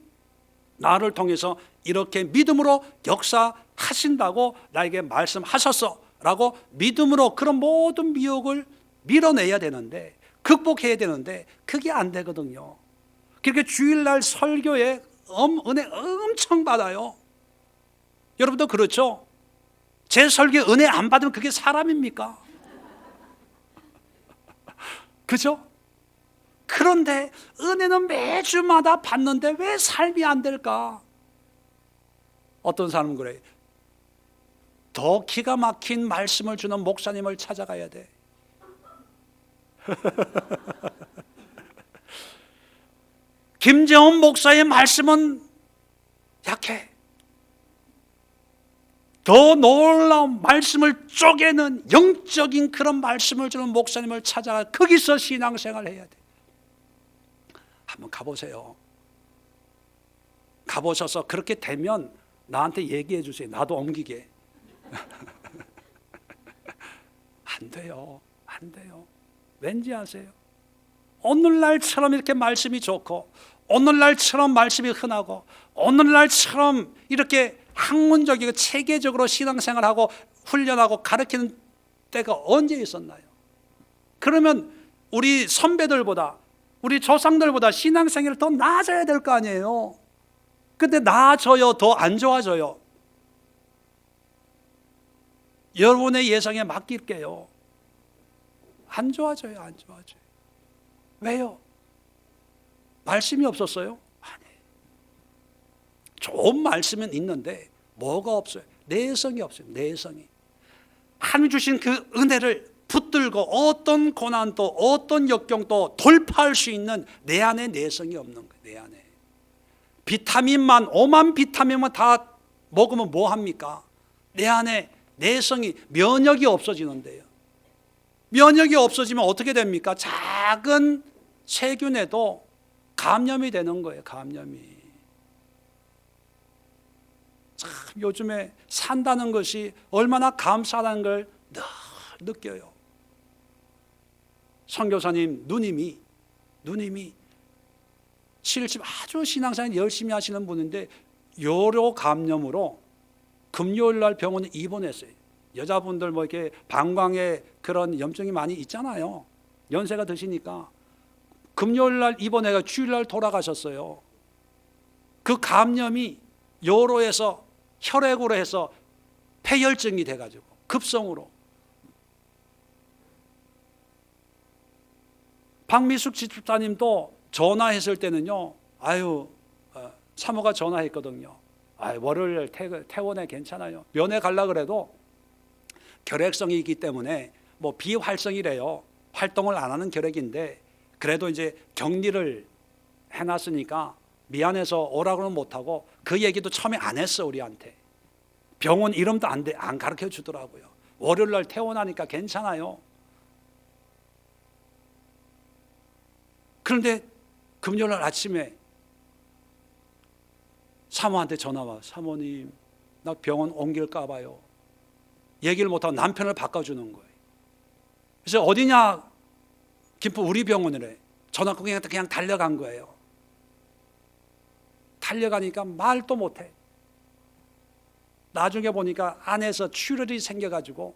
나를 통해서 이렇게 믿음으로 역사하신다고 나에게 말씀하셨어 라고 믿음으로 그런 모든 미혹을 밀어내야 되는데, 극복해야 되는데 그게 안 되거든요. 그렇게 주일날 설교에 은혜 엄청 받아요. 여러분도 그렇죠? 제 설교에 은혜 안 받으면 그게 사람입니까? 그죠? 그런데 은혜는 매주마다 받는데 왜 삶이 안 될까? 어떤 사람은 그래요. 더 기가 막힌 말씀을 주는 목사님을 찾아가야 돼. 김재원 목사의 말씀은 약해. 더 놀라운 말씀을 쪼개는 영적인 그런 말씀을 주는 목사님을 찾아가 거기서 신앙생활을 해야 돼. 한번 가보세요. 가보셔서 그렇게 되면 나한테 얘기해 주세요. 나도 옮기게. 안 돼요. 안 돼요. 왠지 아세요? 오늘날처럼 이렇게 말씀이 좋고, 오늘날처럼 말씀이 흔하고, 오늘날처럼 이렇게 학문적이고 체계적으로 신앙생활하고 훈련하고 가르치는 때가 언제 있었나요? 그러면 우리 선배들보다, 우리 조상들보다 신앙생활이 더 나아져야 될 거 아니에요? 근데 나아져요? 더 안 좋아져요? 여러분의 예상에 맡길게요. 안 좋아져요. 안 좋아져요. 왜요? 말씀이 없었어요? 아니에요. 좋은 말씀은 있는데 뭐가 없어요? 내성이 없어요. 내성이. 하나님 주신 그 은혜를 붙들고 어떤 고난도 어떤 역경도 돌파할 수 있는 내 안에 내성이 없는 거예요. 내 안에. 비타민만, 오만 비타민만 다 먹으면 뭐 합니까? 내 안에 내성이, 면역이 없어지는데요. 면역이 없어지면 어떻게 됩니까? 작은 세균에도 감염이 되는 거예요. 감염이. 참 요즘에 산다는 것이 얼마나 감사하다는 걸 늘 느껴요. 선교사님 누님이 70 아주 신앙생활 열심히 하시는 분인데 요로 감염으로 금요일 날 병원에 입원했어요. 여자분들 뭐 이렇게 방광에 그런 염증이 많이 있잖아요. 연세가 드시니까 금요일 날 입원해가 주일 날 돌아가셨어요. 그 감염이 요로에서 혈액으로 해서 폐혈증이 돼가지고 급성으로. 박미숙 집사님도 전화했을 때는요, 사모가 전화했거든요. 월요일 퇴원해 괜찮아요. 면회 갈라 그래도 결핵성이 있기 때문에 뭐 비활성이래요. 활동을 안 하는 결핵인데 그래도 이제 격리를 해놨으니까 미안해서 오라고는 못하고 그 얘기도 처음에 안 했어 우리한테. 병원 이름도 안 가르쳐 주더라고요. 월요일 날 퇴원하니까 괜찮아요. 그런데 금요일 날 아침에 사모한테 전화 와. 사모님, 나 병원 옮길까 봐요. 얘기를 못하고 남편을 바꿔주는 거예요. 그래서 어디냐? 김포 우리 병원이래. 전화 그냥 달려간 거예요. 달려가니까 말도 못해. 나중에 보니까 안에서 출혈이 생겨가지고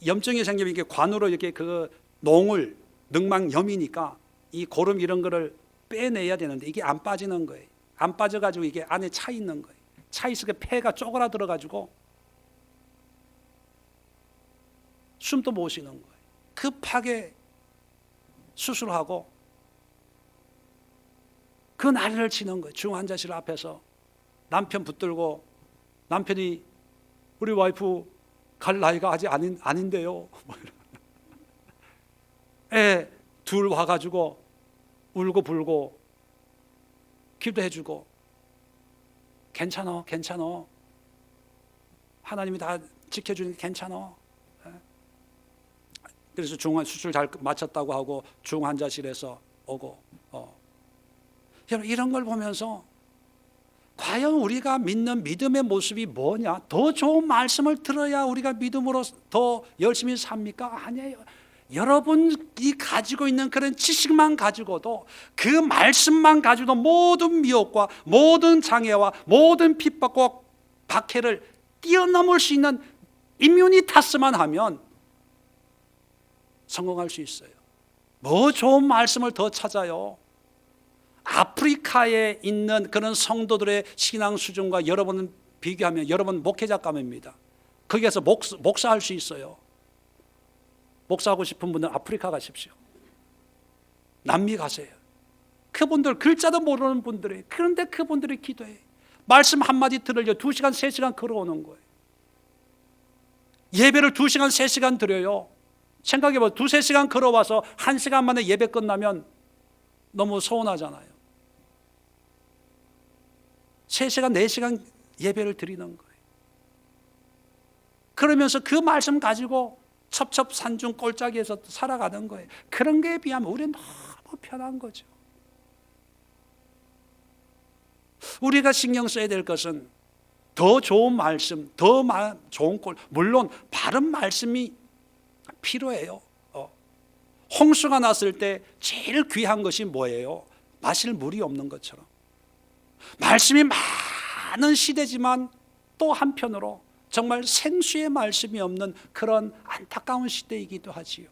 염증이 생기면 이게 관으로 이렇게 그 농을 늑막염이니까 이 고름 이런 거를 빼내야 되는데 이게 안 빠지는 거예요. 안 빠져가지고 이게 안에 차 있는 거예요. 차 있으니까 폐가 쪼그라들어가지고 숨도 못 쉬는 거예요. 급하게 수술하고 그 난리를 치는 거예요. 중환자실 앞에서 남편 붙들고 남편이 우리 와이프 갈 나이가 아직 아닌데요. 애 둘 와가지고 울고 불고 기도해주고 괜찮아 하나님이 다 지켜주니까 괜찮아. 그래서 수술 잘 마쳤다고 하고 중환자실에서 오고 여러분 이런 걸 보면서 과연 우리가 믿는 믿음의 모습이 뭐냐? 더 좋은 말씀을 들어야 우리가 믿음으로 더 열심히 삽니까? 아니에요. 여러분이 가지고 있는 그런 지식만 가지고도 그 말씀만 가지고도 모든 미혹과 모든 장애와 모든 핍박과 박해를 뛰어넘을 수 있는 임뮤니타스만 하면 성공할 수 있어요. 뭐 좋은 말씀을 더 찾아요. 아프리카에 있는 그런 성도들의 신앙 수준과 여러분은 비교하면 여러분 목회자감입니다. 거기에서 목사할 수 있어요. 목사하고 싶은 분들은 아프리카 가십시오. 남미 가세요. 그분들 글자도 모르는 분들이 그런데 그분들이 기도해. 말씀 한마디 들으려 2시간 3시간 걸어오는 거예요. 예배를 2시간 3시간 드려요. 생각해봐. 2-3시간 걸어와서 1시간 만에 예배 끝나면 너무 서운하잖아요. 3시간 4시간 예배를 드리는 거예요. 그러면서 그 말씀 가지고 첩첩산중 꼴짜기에서 살아가는 거예요. 그런 거에 비하면 우리는 너무 편한 거죠. 우리가 신경 써야 될 것은 더 좋은 말씀, 더 좋은 꼴, 물론 바른 말씀이 필요해요. 홍수가 났을 때 제일 귀한 것이 뭐예요? 마실 물이 없는 것처럼. 말씀이 많은 시대지만 또 한편으로 정말 생수의 말씀이 없는 그런 안타까운 시대이기도 하지요.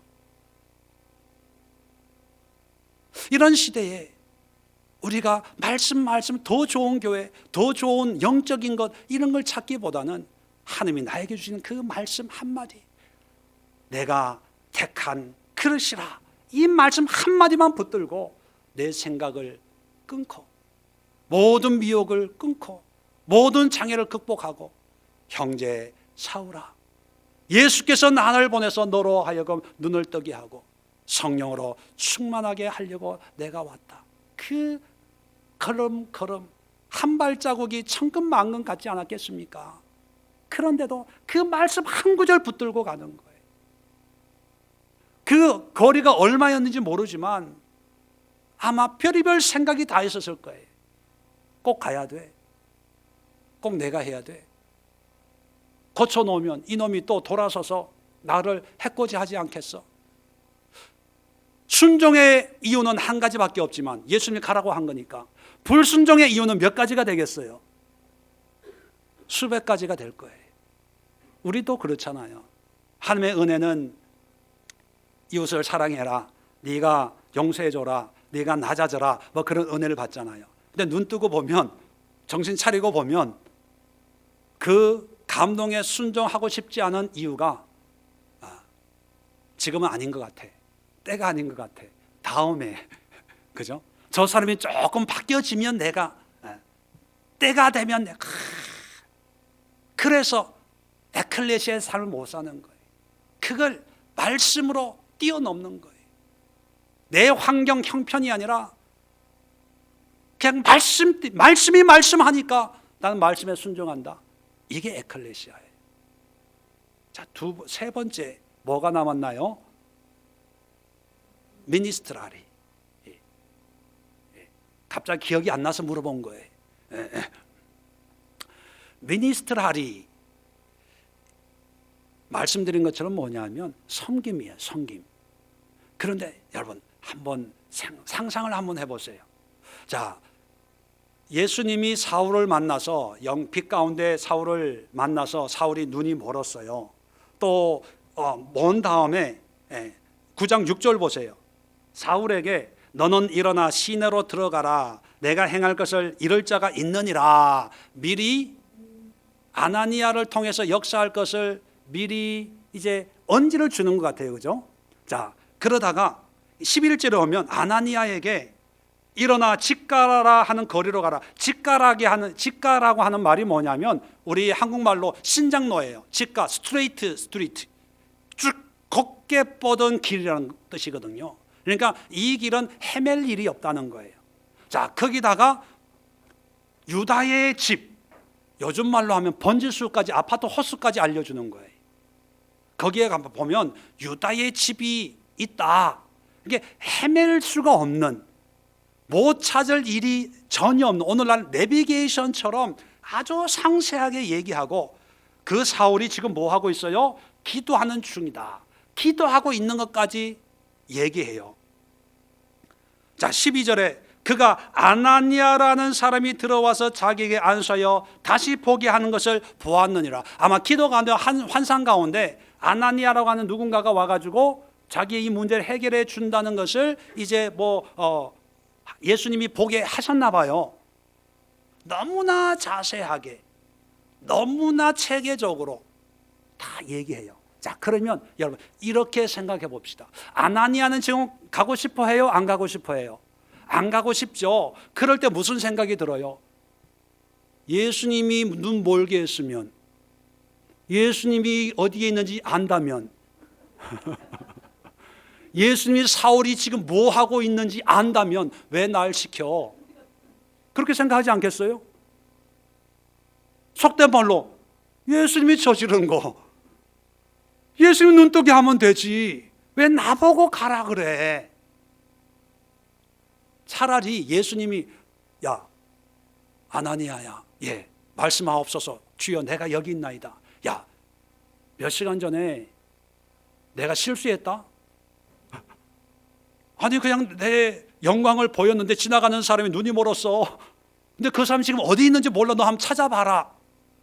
이런 시대에 우리가 말씀 더 좋은 교회, 더 좋은 영적인 것 이런 걸 찾기보다는 하나님이 나에게 주시는 그 말씀 한마디, 내가 택한 그릇이라, 이 말씀 한마디만 붙들고 내 생각을 끊고 모든 미혹을 끊고 모든 장애를 극복하고 형제 사울아, 예수께서 나를 보내서 너로 하여금 눈을 뜨게 하고 성령으로 충만하게 하려고 내가 왔다. 그 걸음 한 발자국이 천근만근 같지 않았겠습니까? 그런데도 그 말씀 한 구절 붙들고 가는 거예요. 그 거리가 얼마였는지 모르지만 아마 별의별 생각이 다 있었을 거예요. 꼭 가야 돼. 꼭 내가 해야 돼. 고쳐놓으면 이놈이 또 돌아서서 나를 해코지 하지 않겠어. 순종의 이유는 한 가지밖에 없지만 예수님이 가라고 한 거니까 불순종의 이유는 몇 가지가 되겠어요? 수백 가지가 될 거예요. 우리도 그렇잖아요. 하나님의 은혜는 이웃을 사랑해라, 네가 용서해줘라, 네가 낮아져라, 뭐 그런 은혜를 받잖아요. 근데 눈 뜨고 보면, 정신 차리고 보면 그 감동에 순종하고 싶지 않은 이유가 지금은 아닌 것 같아, 때가 아닌 것 같아, 다음에 그죠? 저 사람이 조금 바뀌어지면 내가, 때가 되면 내가, 그래서 에클레시아의 삶을 못 사는 거예요. 그걸 말씀으로 뛰어넘는 거예요. 내 환경 형편이 아니라 그냥 말씀이 말씀하니까 나는 말씀에 순종한다. 이게 에클레시아예요. 자, 세 번째 뭐가 남았나요? 미니스트라리. 갑자기 기억이 안 나서 물어본 거예요. 미니스트라리, 말씀드린 것처럼 뭐냐면 섬김이에요. 섬김. 그런데 여러분 한번 상상을 한번 해보세요. 자, 예수님이 사울을 만나서 빛 가운데 사울을 만나서 사울이 눈이 멀었어요. 또 먼 다음에 9장 6절 보세요. 사울에게 너는 일어나 시내로 들어가라. 내가 행할 것을 이룰 자가 있느니라. 미리 아나니아를 통해서 역사할 것을 미리 이제 언지를 주는 것 같아요. 그죠? 자, 그러다가 11절에 오면 아나니아에게 일어나 집가라 하는 거리로 가라. 집가라고 하는 말이 뭐냐면 우리 한국말로 신장로예요. 집가, 스트레이트, 스트리트. 쭉 곱게 뻗은 길이라는 뜻이거든요. 그러니까 이 길은 헤맬 일이 없다는 거예요. 자, 거기다가 유다의 집, 요즘 말로 하면 번지수까지, 아파트 호수까지 알려주는 거예요. 거기에 가면 보면 유다의 집이 있다. 이게 헤맬 수가 없는, 못 찾을 일이 전혀 없는, 오늘날 내비게이션처럼 아주 상세하게 얘기하고, 그 사울이 지금 뭐 하고 있어요? 기도하는 중이다. 기도하고 있는 것까지 얘기해요. 자, 12절에 그가 아나니아라는 사람이 들어와서 자기에게 안수하여 다시 보게 하는 것을 보았느니라. 아마 기도 가운데 환상 가운데 아나니아라고 하는 누군가가 와가지고 자기의 이 문제를 해결해 준다는 것을 이제 예수님이 보게 하셨나 봐요. 너무나 자세하게, 너무나 체계적으로 다 얘기해요. 자, 그러면 여러분 이렇게 생각해 봅시다. 아나니아는 지금 가고 싶어 해요? 안 가고 싶어 해요? 안 가고 싶죠. 그럴 때 무슨 생각이 들어요? 예수님이 눈 멀게 했으면, 예수님이 어디에 있는지 안다면, 예수님이 사울이 지금 뭐 하고 있는지 안다면 왜 날 시켜? 그렇게 생각하지 않겠어요? 속된 말로 예수님이 저지른 거 예수님 눈뜨게 하면 되지, 왜 나보고 가라 그래? 차라리 예수님이 야 아나니아야, 예, 말씀하옵소서. 주여 내가 여기 있나이다. 야, 몇 시간 전에 내가 실수했다? 아니 그냥 내 영광을 보였는데 지나가는 사람이 눈이 멀었어. 근데 그 사람이 지금 어디 있는지 몰라. 너 한번 찾아봐라.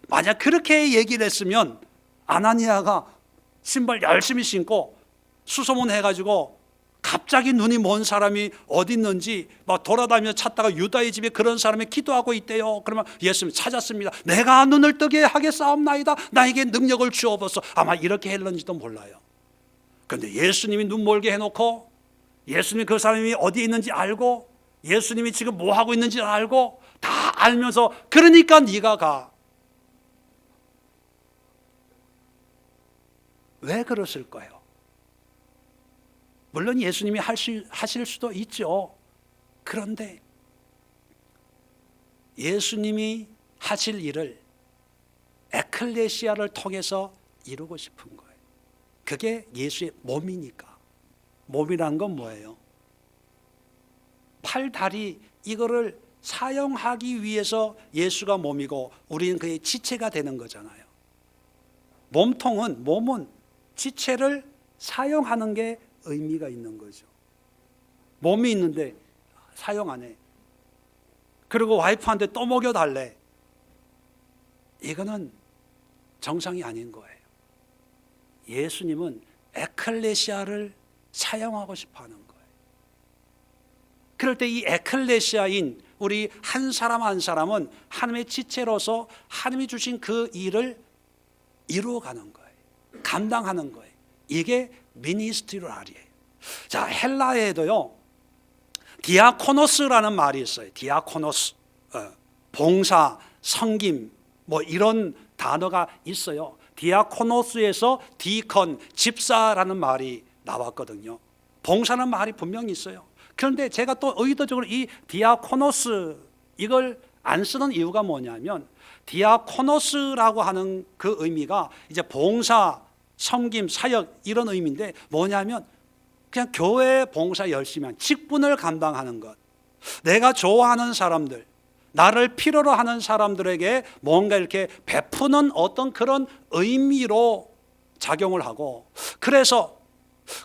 만약 그렇게 얘기를 했으면 아나니아가 신발 열심히 신고 수소문 해가지고 갑자기 눈이 먼 사람이 어디 있는지 막 돌아다니며 찾다가 유다의 집에 그런 사람이 기도하고 있대요. 그러면 예수님 찾았습니다. 내가 눈을 뜨게 하겠사옵나이다. 나에게 능력을 주옵소서. 아마 이렇게 했는지도 몰라요. 그런데 예수님이 눈 멀게 해놓고, 예수님이 그 사람이 어디에 있는지 알고, 예수님이 지금 뭐 하고 있는지 알고, 다 알면서 그러니까 네가 가. 왜 그랬을 거예요? 물론 예수님이 하실 수도 있죠. 그런데 예수님이 하실 일을 에클레시아를 통해서 이루고 싶은 거예요. 그게 예수의 몸이니까. 몸이란 건 뭐예요? 팔, 다리 이거를 사용하기 위해서 예수가 몸이고 우리는 그의 지체가 되는 거잖아요. 몸은 지체를 사용하는 게 의미가 있는 거죠. 몸이 있는데 사용 안 해. 그리고 와이프한테 또 먹여달래. 이거는 정상이 아닌 거예요. 예수님은 에클레시아를 사용하고 싶어 하는 거예요. 그럴 때 이 에클레시아인 우리 한 사람 한 사람은 하나님의 지체로서 하나님이 주신 그 일을 이루어가는 거예요. 감당하는 거예요. 이게 미니스트리얼이에요. 자, 헬라에도요 디아코노스라는 말이 있어요. 디아코노스, 봉사, 섬김 뭐 이런 단어가 있어요. 디아코노스에서 디컨, 집사라는 말이 나왔거든요. 봉사는 말이 분명히 있어요. 그런데 제가 또 의도적으로 이 디아코노스 이걸 안 쓰는 이유가 뭐냐면 디아코노스라고 하는 그 의미가 이제 봉사, 섬김, 사역 이런 의미인데 뭐냐면 그냥 교회 봉사 열심히 한 직분을 감당하는 것. 내가 좋아하는 사람들, 나를 필요로 하는 사람들에게 뭔가 이렇게 베푸는 어떤 그런 의미로 작용을 하고, 그래서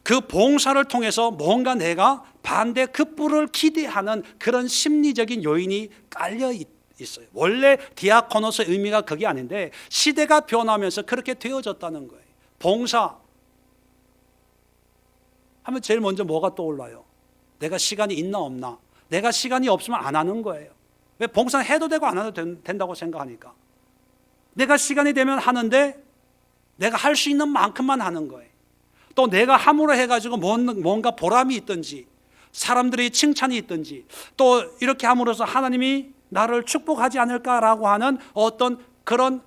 그 봉사를 통해서 뭔가 내가 반대 급부를 기대하는 그런 심리적인 요인이 깔려 있어요. 원래 디아코노스의 의미가 그게 아닌데 시대가 변하면서 그렇게 되어졌다는 거예요. 봉사 하면 제일 먼저 뭐가 떠올라요? 내가 시간이 있나 없나? 내가 시간이 없으면 안 하는 거예요. 왜? 봉사는 해도 되고 안 해도 된다고 생각하니까. 내가 시간이 되면 하는데 내가 할 수 있는 만큼만 하는 거예요. 또 내가 함으로 해가지고 뭔가 보람이 있든지 사람들의 칭찬이 있든지 또 이렇게 함으로써 하나님이 나를 축복하지 않을까라고 하는 어떤 그런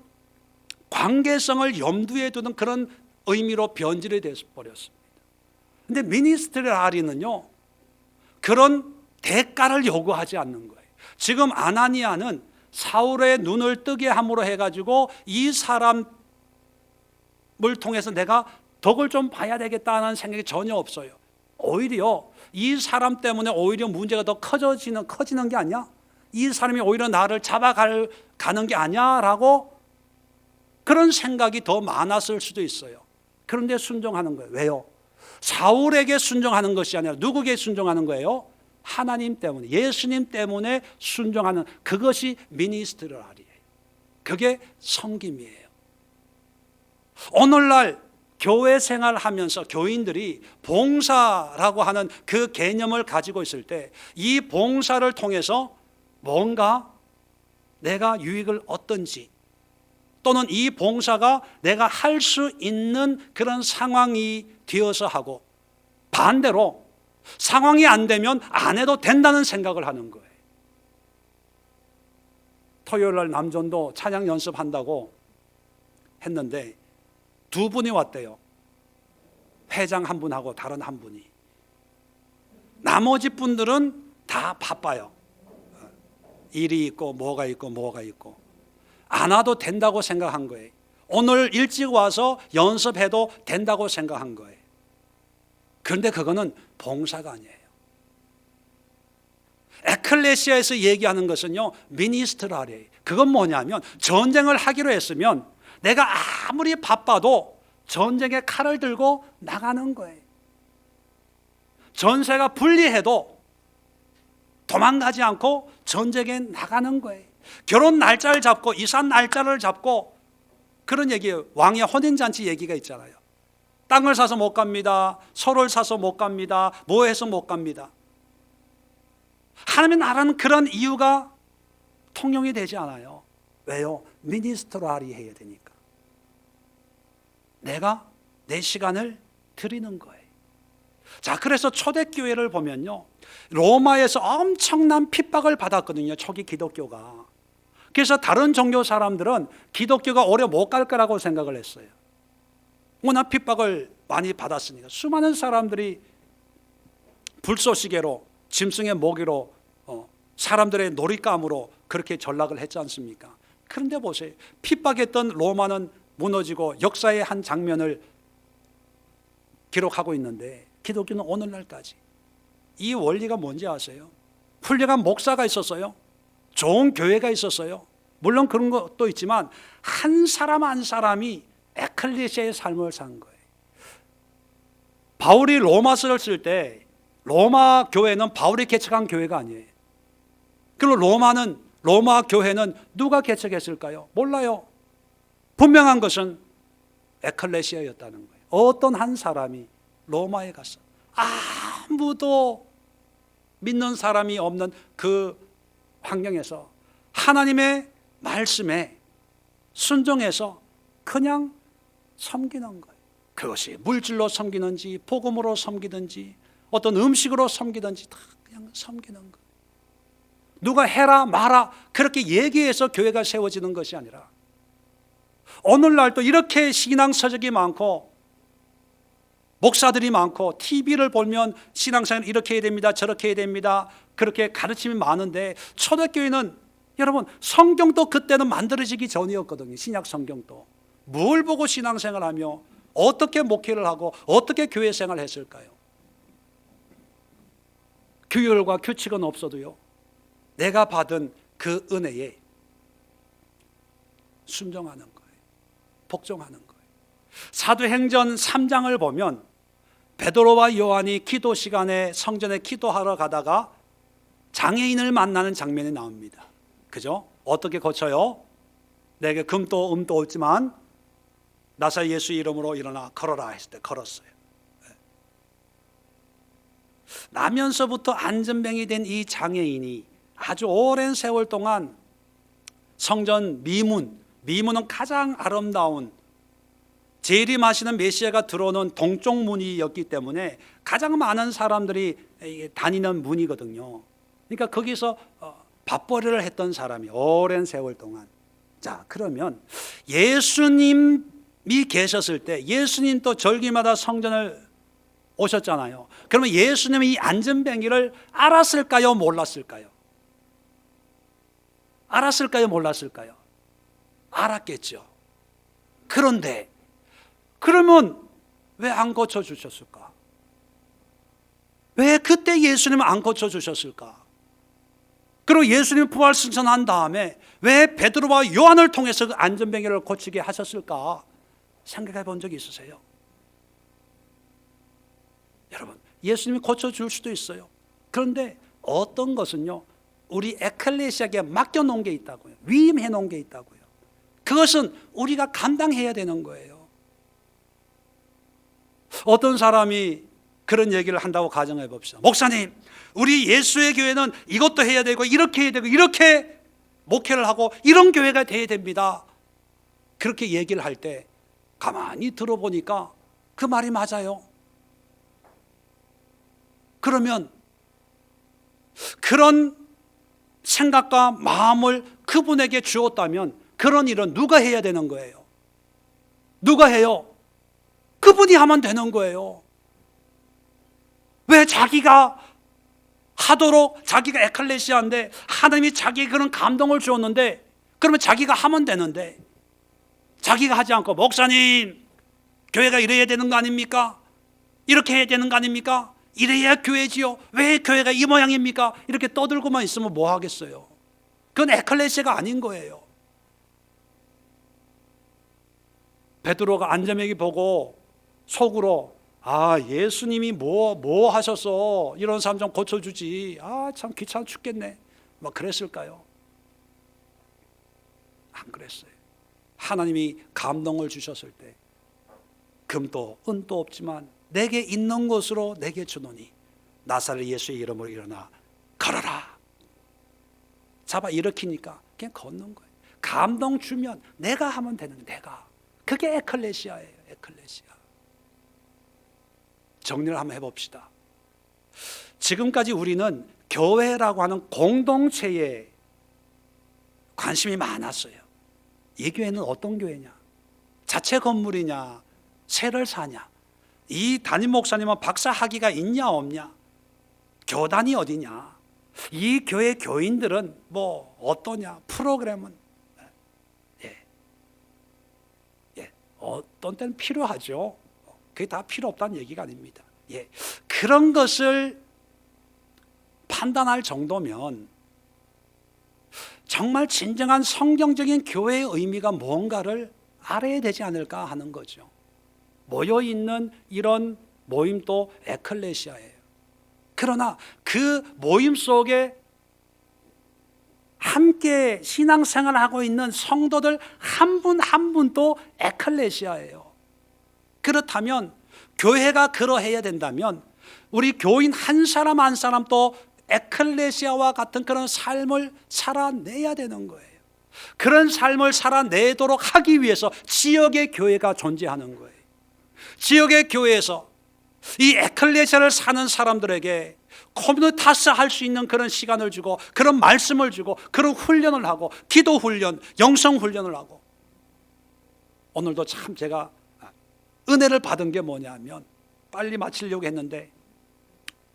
관계성을 염두에 두는 그런 의미로 변질이 되어버렸습니다. 근데 미니스트리알이는요 그런 대가를 요구하지 않는 거예요. 지금 아나니아는 사울의 눈을 뜨게 함으로 해가지고 이 사람을 통해서 내가 덕을 좀 봐야 되겠다는 생각이 전혀 없어요. 오히려 이 사람 때문에 오히려 문제가 더 커지는 게 아니야? 이 사람이 오히려 나를 잡아가는 게 아니야? 라고 그런 생각이 더 많았을 수도 있어요. 그런데 순종하는 거예요. 왜요? 사울에게 순종하는 것이 아니라 누구에게 순종하는 거예요? 하나님 때문에, 예수님 때문에 순종하는 그것이 미니스트리얼이에요. 그게 섬김이에요. 오늘날 교회 생활하면서 교인들이 봉사라고 하는 그 개념을 가지고 있을 때 이 봉사를 통해서 뭔가 내가 유익을 얻든지 또는 이 봉사가 내가 할 수 있는 그런 상황이 되어서 하고, 반대로 상황이 안 되면 안 해도 된다는 생각을 하는 거예요. 토요일 날 남전도 찬양 연습한다고 했는데 두 분이 왔대요. 회장 한 분하고 다른 한 분이. 나머지 분들은 다 바빠요. 일이 있고 뭐가 있고 안 와도 된다고 생각한 거예요. 오늘 일찍 와서 연습해도 된다고 생각한 거예요. 그런데 그거는 봉사가 아니에요. 에클레시아에서 얘기하는 것은요 미니스트랄이에요. 그건 뭐냐면 전쟁을 하기로 했으면 내가 아무리 바빠도 전쟁의 칼을 들고 나가는 거예요. 전세가 불리해도 도망가지 않고 전쟁에 나가는 거예요. 결혼 날짜를 잡고 이산 날짜를 잡고, 그런 얘기예요. 왕의 혼인잔치 얘기가 있잖아요. 땅을 사서 못 갑니다. 소를 사서 못 갑니다. 뭐 해서 못 갑니다. 하나님의 나라는 그런 이유가 통용이 되지 않아요. 왜요? 미니스트랄이 해야 되니까. 내가 내 시간을 드리는 거예요. 자, 그래서 초대교회를 보면요 로마에서 엄청난 핍박을 받았거든요. 초기 기독교가. 그래서 다른 종교 사람들은 기독교가 오래 못 갈 거라고 생각을 했어요. 워낙 핍박을 많이 받았으니까. 수많은 사람들이 불쏘시개로, 짐승의 모기로, 사람들의 놀잇감으로 그렇게 전락을 했지 않습니까? 그런데 보세요. 핍박했던 로마는 무너지고 역사의 한 장면을 기록하고 있는데 기독교는 오늘날까지. 이 원리가 뭔지 아세요? 훌륭한 목사가 있었어요. 좋은 교회가 있었어요. 물론 그런 것도 있지만 한 사람 한 사람이 에클레시아의 삶을 산 거예요. 바울이 로마서를 쓸 때 로마 교회는 바울이 개척한 교회가 아니에요. 그리고 로마 교회는 누가 개척했을까요? 몰라요. 분명한 것은 에클레시아였다는 거예요. 어떤 한 사람이 로마에 가서 아무도 믿는 사람이 없는 그 환경에서 하나님의 말씀에 순종해서 그냥 섬기는 거예요. 그것이 물질로 섬기는지 복음으로 섬기든지 어떤 음식으로 섬기든지 다 그냥 섬기는 거예요. 누가 해라 마라 그렇게 얘기해서 교회가 세워지는 것이 아니라, 오늘날도 이렇게 신앙 서적이 많고 목사들이 많고 TV를 보면 신앙생활 이렇게 해야 됩니다, 저렇게 해야 됩니다, 그렇게 가르침이 많은데, 초대교회는 여러분 성경도 그때는 만들어지기 전이었거든요. 신약 성경도. 뭘 보고 신앙생활하며 어떻게 목회를 하고 어떻게 교회 생활을 했을까요? 규율과 규칙은 없어도요, 내가 받은 그 은혜에 순종하는 거예요. 복종하는 거예요. 사도행전 3장을 보면 베드로와 요한이 기도 시간에 성전에 기도하러 가다가 장애인을 만나는 장면이 나옵니다. 그죠? 어떻게 고쳐요? 내게 금도 음도 없지만 나사 예수 이름으로 일어나 걸어라 했을 때 걸었어요. 나면서부터 안전병이 된 이 장애인이 아주 오랜 세월 동안 성전 미문은 가장 아름다운, 재림하시는 메시아가 들어오는 동쪽 문이었기 때문에 가장 많은 사람들이 다니는 문이거든요. 그러니까 거기서 밥벌이를 했던 사람이 오랜 세월 동안. 자, 그러면 예수님이 계셨을 때, 예수님 또 절기마다 성전을 오셨잖아요. 그러면 예수님이 이 안전병이를 알았을까요? 몰랐을까요? 알았을까요? 몰랐을까요? 알았겠죠. 그런데 그러면 왜 안 고쳐주셨을까? 왜 그때 예수님은 안 고쳐주셨을까? 그리고 예수님 부활 승천한 다음에 왜 베드로와 요한을 통해서 그 안전병이를 고치게 하셨을까? 생각해 본 적이 있으세요? 여러분, 예수님이 고쳐줄 수도 있어요. 그런데 어떤 것은요, 우리 에클레시아에게 맡겨놓은 게 있다고요. 위임해 놓은 게 있다고요. 그것은 우리가 감당해야 되는 거예요. 어떤 사람이 그런 얘기를 한다고 가정해 봅시다. 목사님, 우리 예수의 교회는 이것도 해야 되고 이렇게 해야 되고 이렇게 목회를 하고 이런 교회가 돼야 됩니다. 그렇게 얘기를 할 때 가만히 들어보니까 그 말이 맞아요. 그러면 그런 생각과 마음을 그분에게 주었다면 그런 일은 누가 해야 되는 거예요? 누가 해요? 그분이 하면 되는 거예요. 왜 자기가 하도록, 자기가 에클레시아인데 하나님이 자기에게 그런 감동을 주었는데, 그러면 자기가 하면 되는데 자기가 하지 않고, 목사님 교회가 이래야 되는 거 아닙니까? 이렇게 해야 되는 거 아닙니까? 이래야 교회지요. 왜 교회가 이 모양입니까? 이렇게 떠들고만 있으면 뭐 하겠어요? 그건 에클레시아가 아닌 거예요. 베드로가 안전병이 보고 속으로, 예수님이 뭐 하셨어? 이런 사람 좀 고쳐주지. 참 귀찮아 죽겠네. 막 그랬을까요? 안 그랬어요. 하나님이 감동을 주셨을 때 금도 은도 없지만 내게 있는 것으로 내게 주노니 나사렛 예수의 이름으로 일어나 걸어라. 잡아 일으키니까 그냥 걷는 거예요. 감동 주면 내가 하면 되는, 내가. 그게 에클레시아예요. 에클레시아. 정리를 한번 해봅시다. 지금까지 우리는 교회라고 하는 공동체에 관심이 많았어요. 이 교회는 어떤 교회냐? 자체 건물이냐? 세를 사냐? 이 담임 목사님은 박사 학위가 있냐 없냐? 교단이 어디냐? 이 교회 교인들은 뭐 어떠냐? 프로그램은 어떤 때는 필요하죠. 그게 다 필요 없다는 얘기가 아닙니다. 그런 것을 판단할 정도면 정말 진정한 성경적인 교회의 의미가 뭔가를 알아야 되지 않을까 하는 거죠. 모여있는 이런 모임도 에클레시아예요. 그러나 그 모임 속에 함께 신앙생활을 하고 있는 성도들 한 분 한 분도 에클레시아예요. 그렇다면 교회가 그러해야 된다면 우리 교인 한 사람 한 사람도 에클레시아와 같은 그런 삶을 살아내야 되는 거예요. 그런 삶을 살아내도록 하기 위해서 지역의 교회가 존재하는 거예요. 지역의 교회에서 이 에클레시아를 사는 사람들에게 커뮤니타스 할 수 있는 그런 시간을 주고, 그런 말씀을 주고, 그런 훈련을 하고, 기도 훈련, 영성 훈련을 하고. 오늘도 참 제가 은혜를 받은 게 뭐냐면, 빨리 마치려고 했는데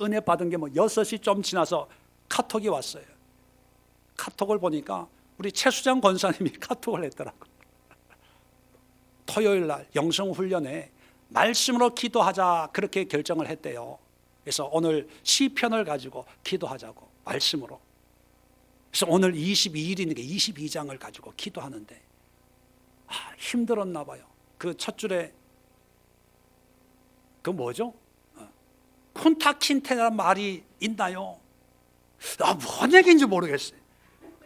은혜 받은 게 6시 좀 지나서 카톡이 왔어요. 카톡을 보니까 우리 최수장 권사님이 카톡을 했더라고요. 토요일 날 영성 훈련에 말씀으로 기도하자, 그렇게 결정을 했대요. 그래서 오늘 시편을 가지고 기도하자고, 말씀으로. 그래서 오늘 22일이니까 22장을 가지고 기도하는데 힘들었나 봐요. 그 첫 줄에 그 뭐죠? 쿤타킨테라는 말이 있나요? 뭔 얘기인지 모르겠어요.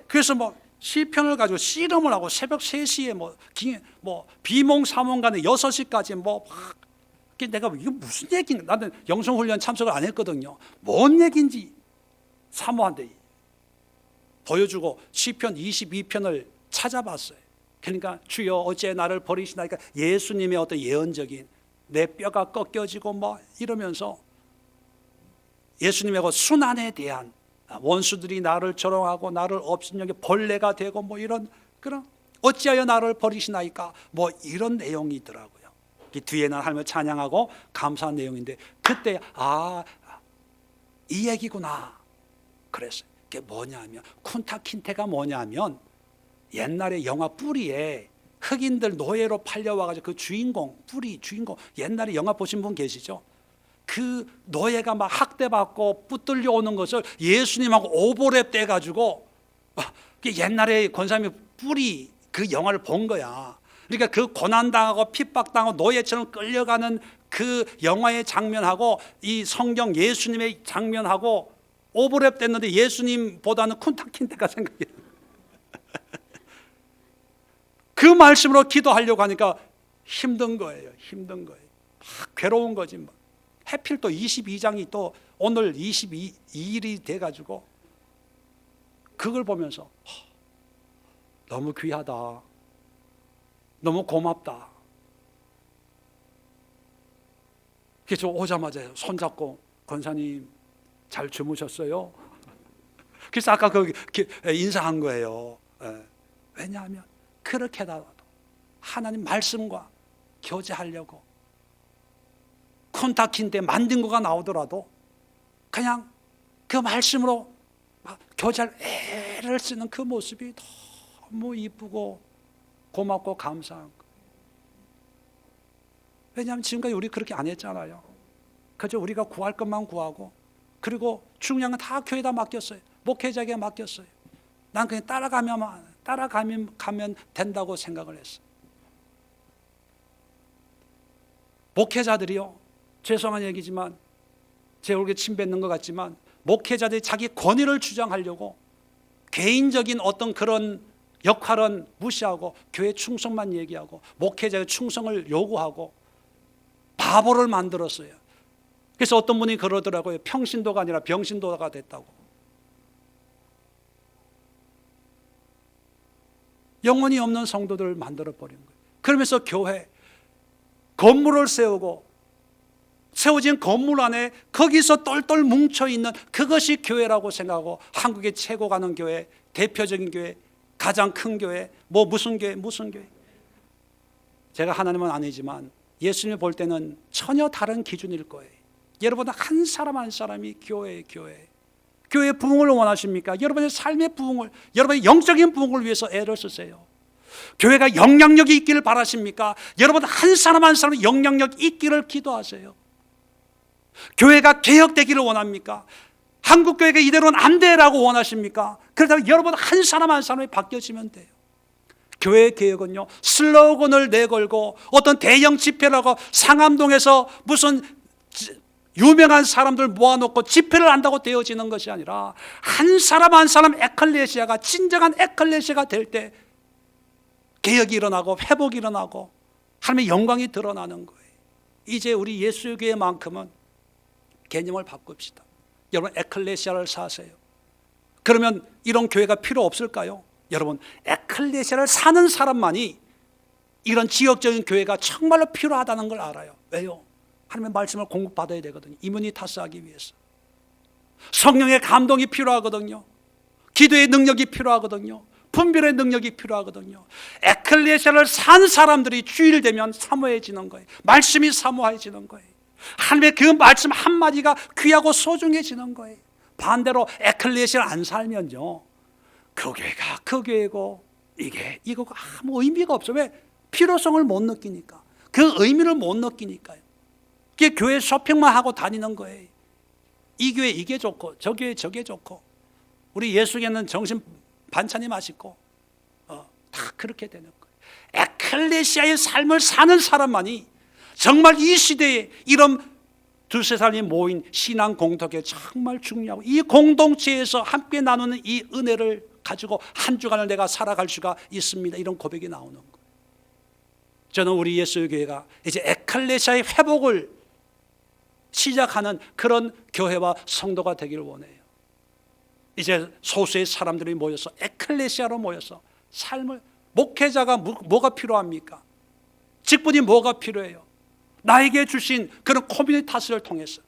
그래서 시편을 가지고 씨름을 하고 새벽 3시에 비몽사몽간에 6시까지 내가 이게 무슨 얘기인가? 나는 영성훈련 참석을 안 했거든요. 뭔 얘기인지 사모한테 보여주고 시편 22편을 찾아봤어요. 그러니까 주여 어째 나를 버리시나이까, 예수님의 어떤 예언적인 내 뼈가 꺾여지고 이러면서 예수님의 그 순환에 대한, 원수들이 나를 조롱하고 나를 업신여겨 벌레가 되고 이런 그런 어찌하여 나를 버리시나이까 이런 내용이더라고요. 뒤에는 하나님을 찬양하고 감사한 내용인데, 그때 이 얘기구나 그랬어요. 그게 뭐냐면, 쿤타킨테가 뭐냐면 옛날에 영화 뿌리에 흑인들 노예로 팔려와가지고 그 주인공 옛날에 영화 보신 분 계시죠? 그 노예가 학대받고 붙들려 오는 것을 예수님하고 오버랩 떼가지고, 옛날에 권사님이 뿌리 그 영화를 본 거야. 그러니까 그 고난당하고 핍박당하고 노예처럼 끌려가는 그 영화의 장면하고 이 성경 예수님의 장면하고 오버랩 됐는데 예수님보다는 쿤타킨테가 생각이 나요. 그 말씀으로 기도하려고 하니까 힘든 거예요. 괴로운 거지. 해필 또 22장이 또 오늘 22일이 돼가지고 그걸 보면서 너무 귀하다, 너무 고맙다. 그래서 오자마자 손잡고 권사님 잘 주무셨어요? 그래서 아까 인사한 거예요. 왜냐하면 그렇게라도 하나님 말씀과 교제하려고, 콘타킨테 만든 거가 나오더라도 그냥 그 말씀으로 교제할 애를 쓰는 그 모습이 너무 이쁘고 고맙고 감사한 거예요. 왜냐하면 지금까지 우리 그렇게 안 했잖아요. 그저 우리가 구할 것만 구하고, 그리고 중요한 건 다 교회에다 맡겼어요. 목회자에게 맡겼어요. 난 그냥 따라가면 된다고 생각을 했어요. 목회자들이요, 죄송한 얘기지만 제 얼굴에 침 뱉는 것 같지만, 목회자들이 자기 권위를 주장하려고 개인적인 어떤 그런 역할은 무시하고 교회 충성만 얘기하고 목회자의 충성을 요구하고 바보를 만들었어요. 그래서 어떤 분이 그러더라고요. 평신도가 아니라 병신도가 됐다고. 영혼이 없는 성도들을 만들어버린 거예요. 그러면서 교회 건물을 세워진 건물 안에 거기서 똘똘 뭉쳐있는 그것이 교회라고 생각하고, 한국의 최고 가는 교회, 대표적인 교회, 가장 큰 교회, 무슨 교회. 제가 하나님은 아니지만 예수님을 볼 때는 전혀 다른 기준일 거예요. 여러분 한 사람 한 사람이 교회의 부흥을 원하십니까? 여러분의 삶의 부흥을, 여러분의 영적인 부흥을 위해서 애를 쓰세요. 교회가 영향력이 있기를 바라십니까? 여러분 한 사람 한 사람이 영향력 있기를 기도하세요. 교회가 개혁되기를 원합니까? 한국교회가 이대로는 안 돼라고 원하십니까? 그렇다면 여러분 한 사람 한 사람이 바뀌어지면 돼요. 교회 개혁은요, 슬로건을 내걸고 어떤 대형 집회라고 상암동에서 무슨 유명한 사람들 모아놓고 집회를 한다고 되어지는 것이 아니라 한 사람 한 사람 에클레시아가 진정한 에클레시아가 될 때 개혁이 일어나고 회복이 일어나고 하나님의 영광이 드러나는 거예요. 이제 우리 예수의 교회만큼은 개념을 바꿉시다. 여러분 에클레시아를 사세요. 그러면 이런 교회가 필요 없을까요? 여러분 에클레시아를 사는 사람만이 이런 지역적인 교회가 정말로 필요하다는 걸 알아요. 왜요? 하나님의 말씀을 공급받아야 되거든요. 이뮤니타스하기 위해서. 성령의 감동이 필요하거든요. 기도의 능력이 필요하거든요. 분별의 능력이 필요하거든요. 에클레시아를 산 사람들이 주일 되면 사모해지는 거예요. 말씀이 사모해지는 거예요. 하나님의 그 말씀 한마디가 귀하고 소중해지는 거예요. 반대로 에클레시아를 안 살면요, 그 교회가 그 교회고 이거가 아무 의미가 없어요. 왜? 필요성을 못 느끼니까. 그 의미를 못 느끼니까요. 그게 교회 쇼핑만 하고 다니는 거예요. 이 교회 이게 좋고 저 교회 저게 좋고 우리 예수교회는 정신 반찬이 맛있고 다 그렇게 되는 거예요. 에클레시아의 삶을 사는 사람만이 정말 이 시대에 이런 두세 사람이 모인 신앙 공동체 정말 중요하고 이 공동체에서 함께 나누는 이 은혜를 가지고 한 주간을 내가 살아갈 수가 있습니다. 이런 고백이 나오는 거예요. 저는 우리 예수교회가 이제 에클레시아의 회복을 시작하는 그런 교회와 성도가 되기를 원해요. 이제 소수의 사람들이 모여서 에클레시아로 모여서 삶을, 목회자가 뭐가 필요합니까? 직분이 뭐가 필요해요? 나에게 주신 그런 커뮤니타스를 통해서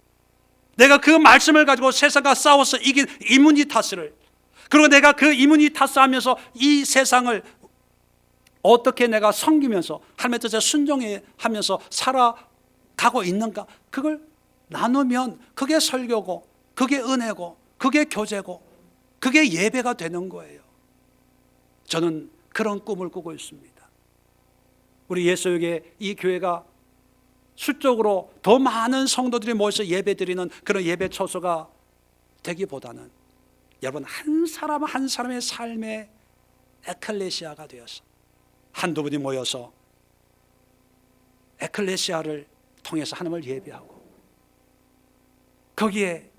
내가 그 말씀을 가지고 세상과 싸워서 이긴 이뮤니타스를, 그리고 내가 그 이뮤니타스 하면서 이 세상을 어떻게 내가 섬기면서 하나님의 뜻에 순종하면서 살아가고 있는가, 그걸 나누면 그게 설교고 그게 은혜고 그게 교제고 그게 예배가 되는 거예요. 저는 그런 꿈을 꾸고 있습니다. 우리 예수에게 이 교회가 수적으로 더 많은 성도들이 모여서 예배드리는 그런 예배 처소가 되기보다는 여러분 한 사람 한 사람의 삶의 에클레시아가 되어서 한두 분이 모여서 에클레시아를 통해서 하나님을 예배하고 거기에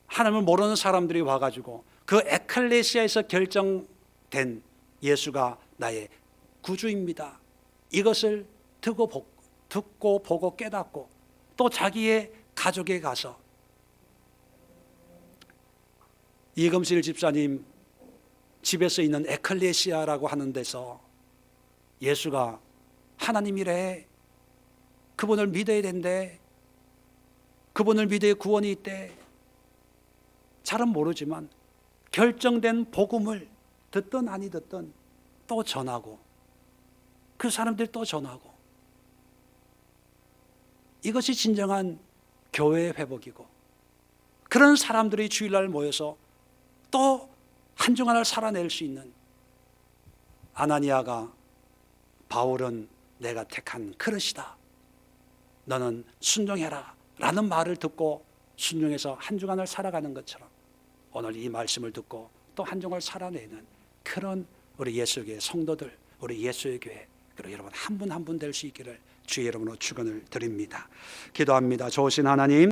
하나님을 모르는 사람들이 와가지고 그 에클레시아에서 결정된 예수가 나의 구주입니다, 이것을 듣고 보고 깨닫고 또 자기의 가족에 가서 이금실 집사님 집에서 있는 에클레시아라고 하는 데서 예수가 하나님이래, 그분을 믿어야 된대, 그분을 믿어야 구원이 있대, 잘은 모르지만 결정된 복음을 듣든 아니 듣든 또 전하고 그 사람들 또 전하고, 이것이 진정한 교회의 회복이고 그런 사람들이 주일날 모여서 또 한 주간을 살아낼 수 있는, 아나니아가 바울은 내가 택한 그릇이다, 너는 순종해라 라는 말을 듣고 순종해서 한 주간을 살아가는 것처럼 오늘 이 말씀을 듣고 또 한 주간을 살아내는 그런 우리 예수교회 성도들, 우리 예수의 교회, 그리고 여러분 한 분 한 분 될 수 있기를 주의 이름으로 축원을 드립니다. 기도합니다. 좋으신 하나님,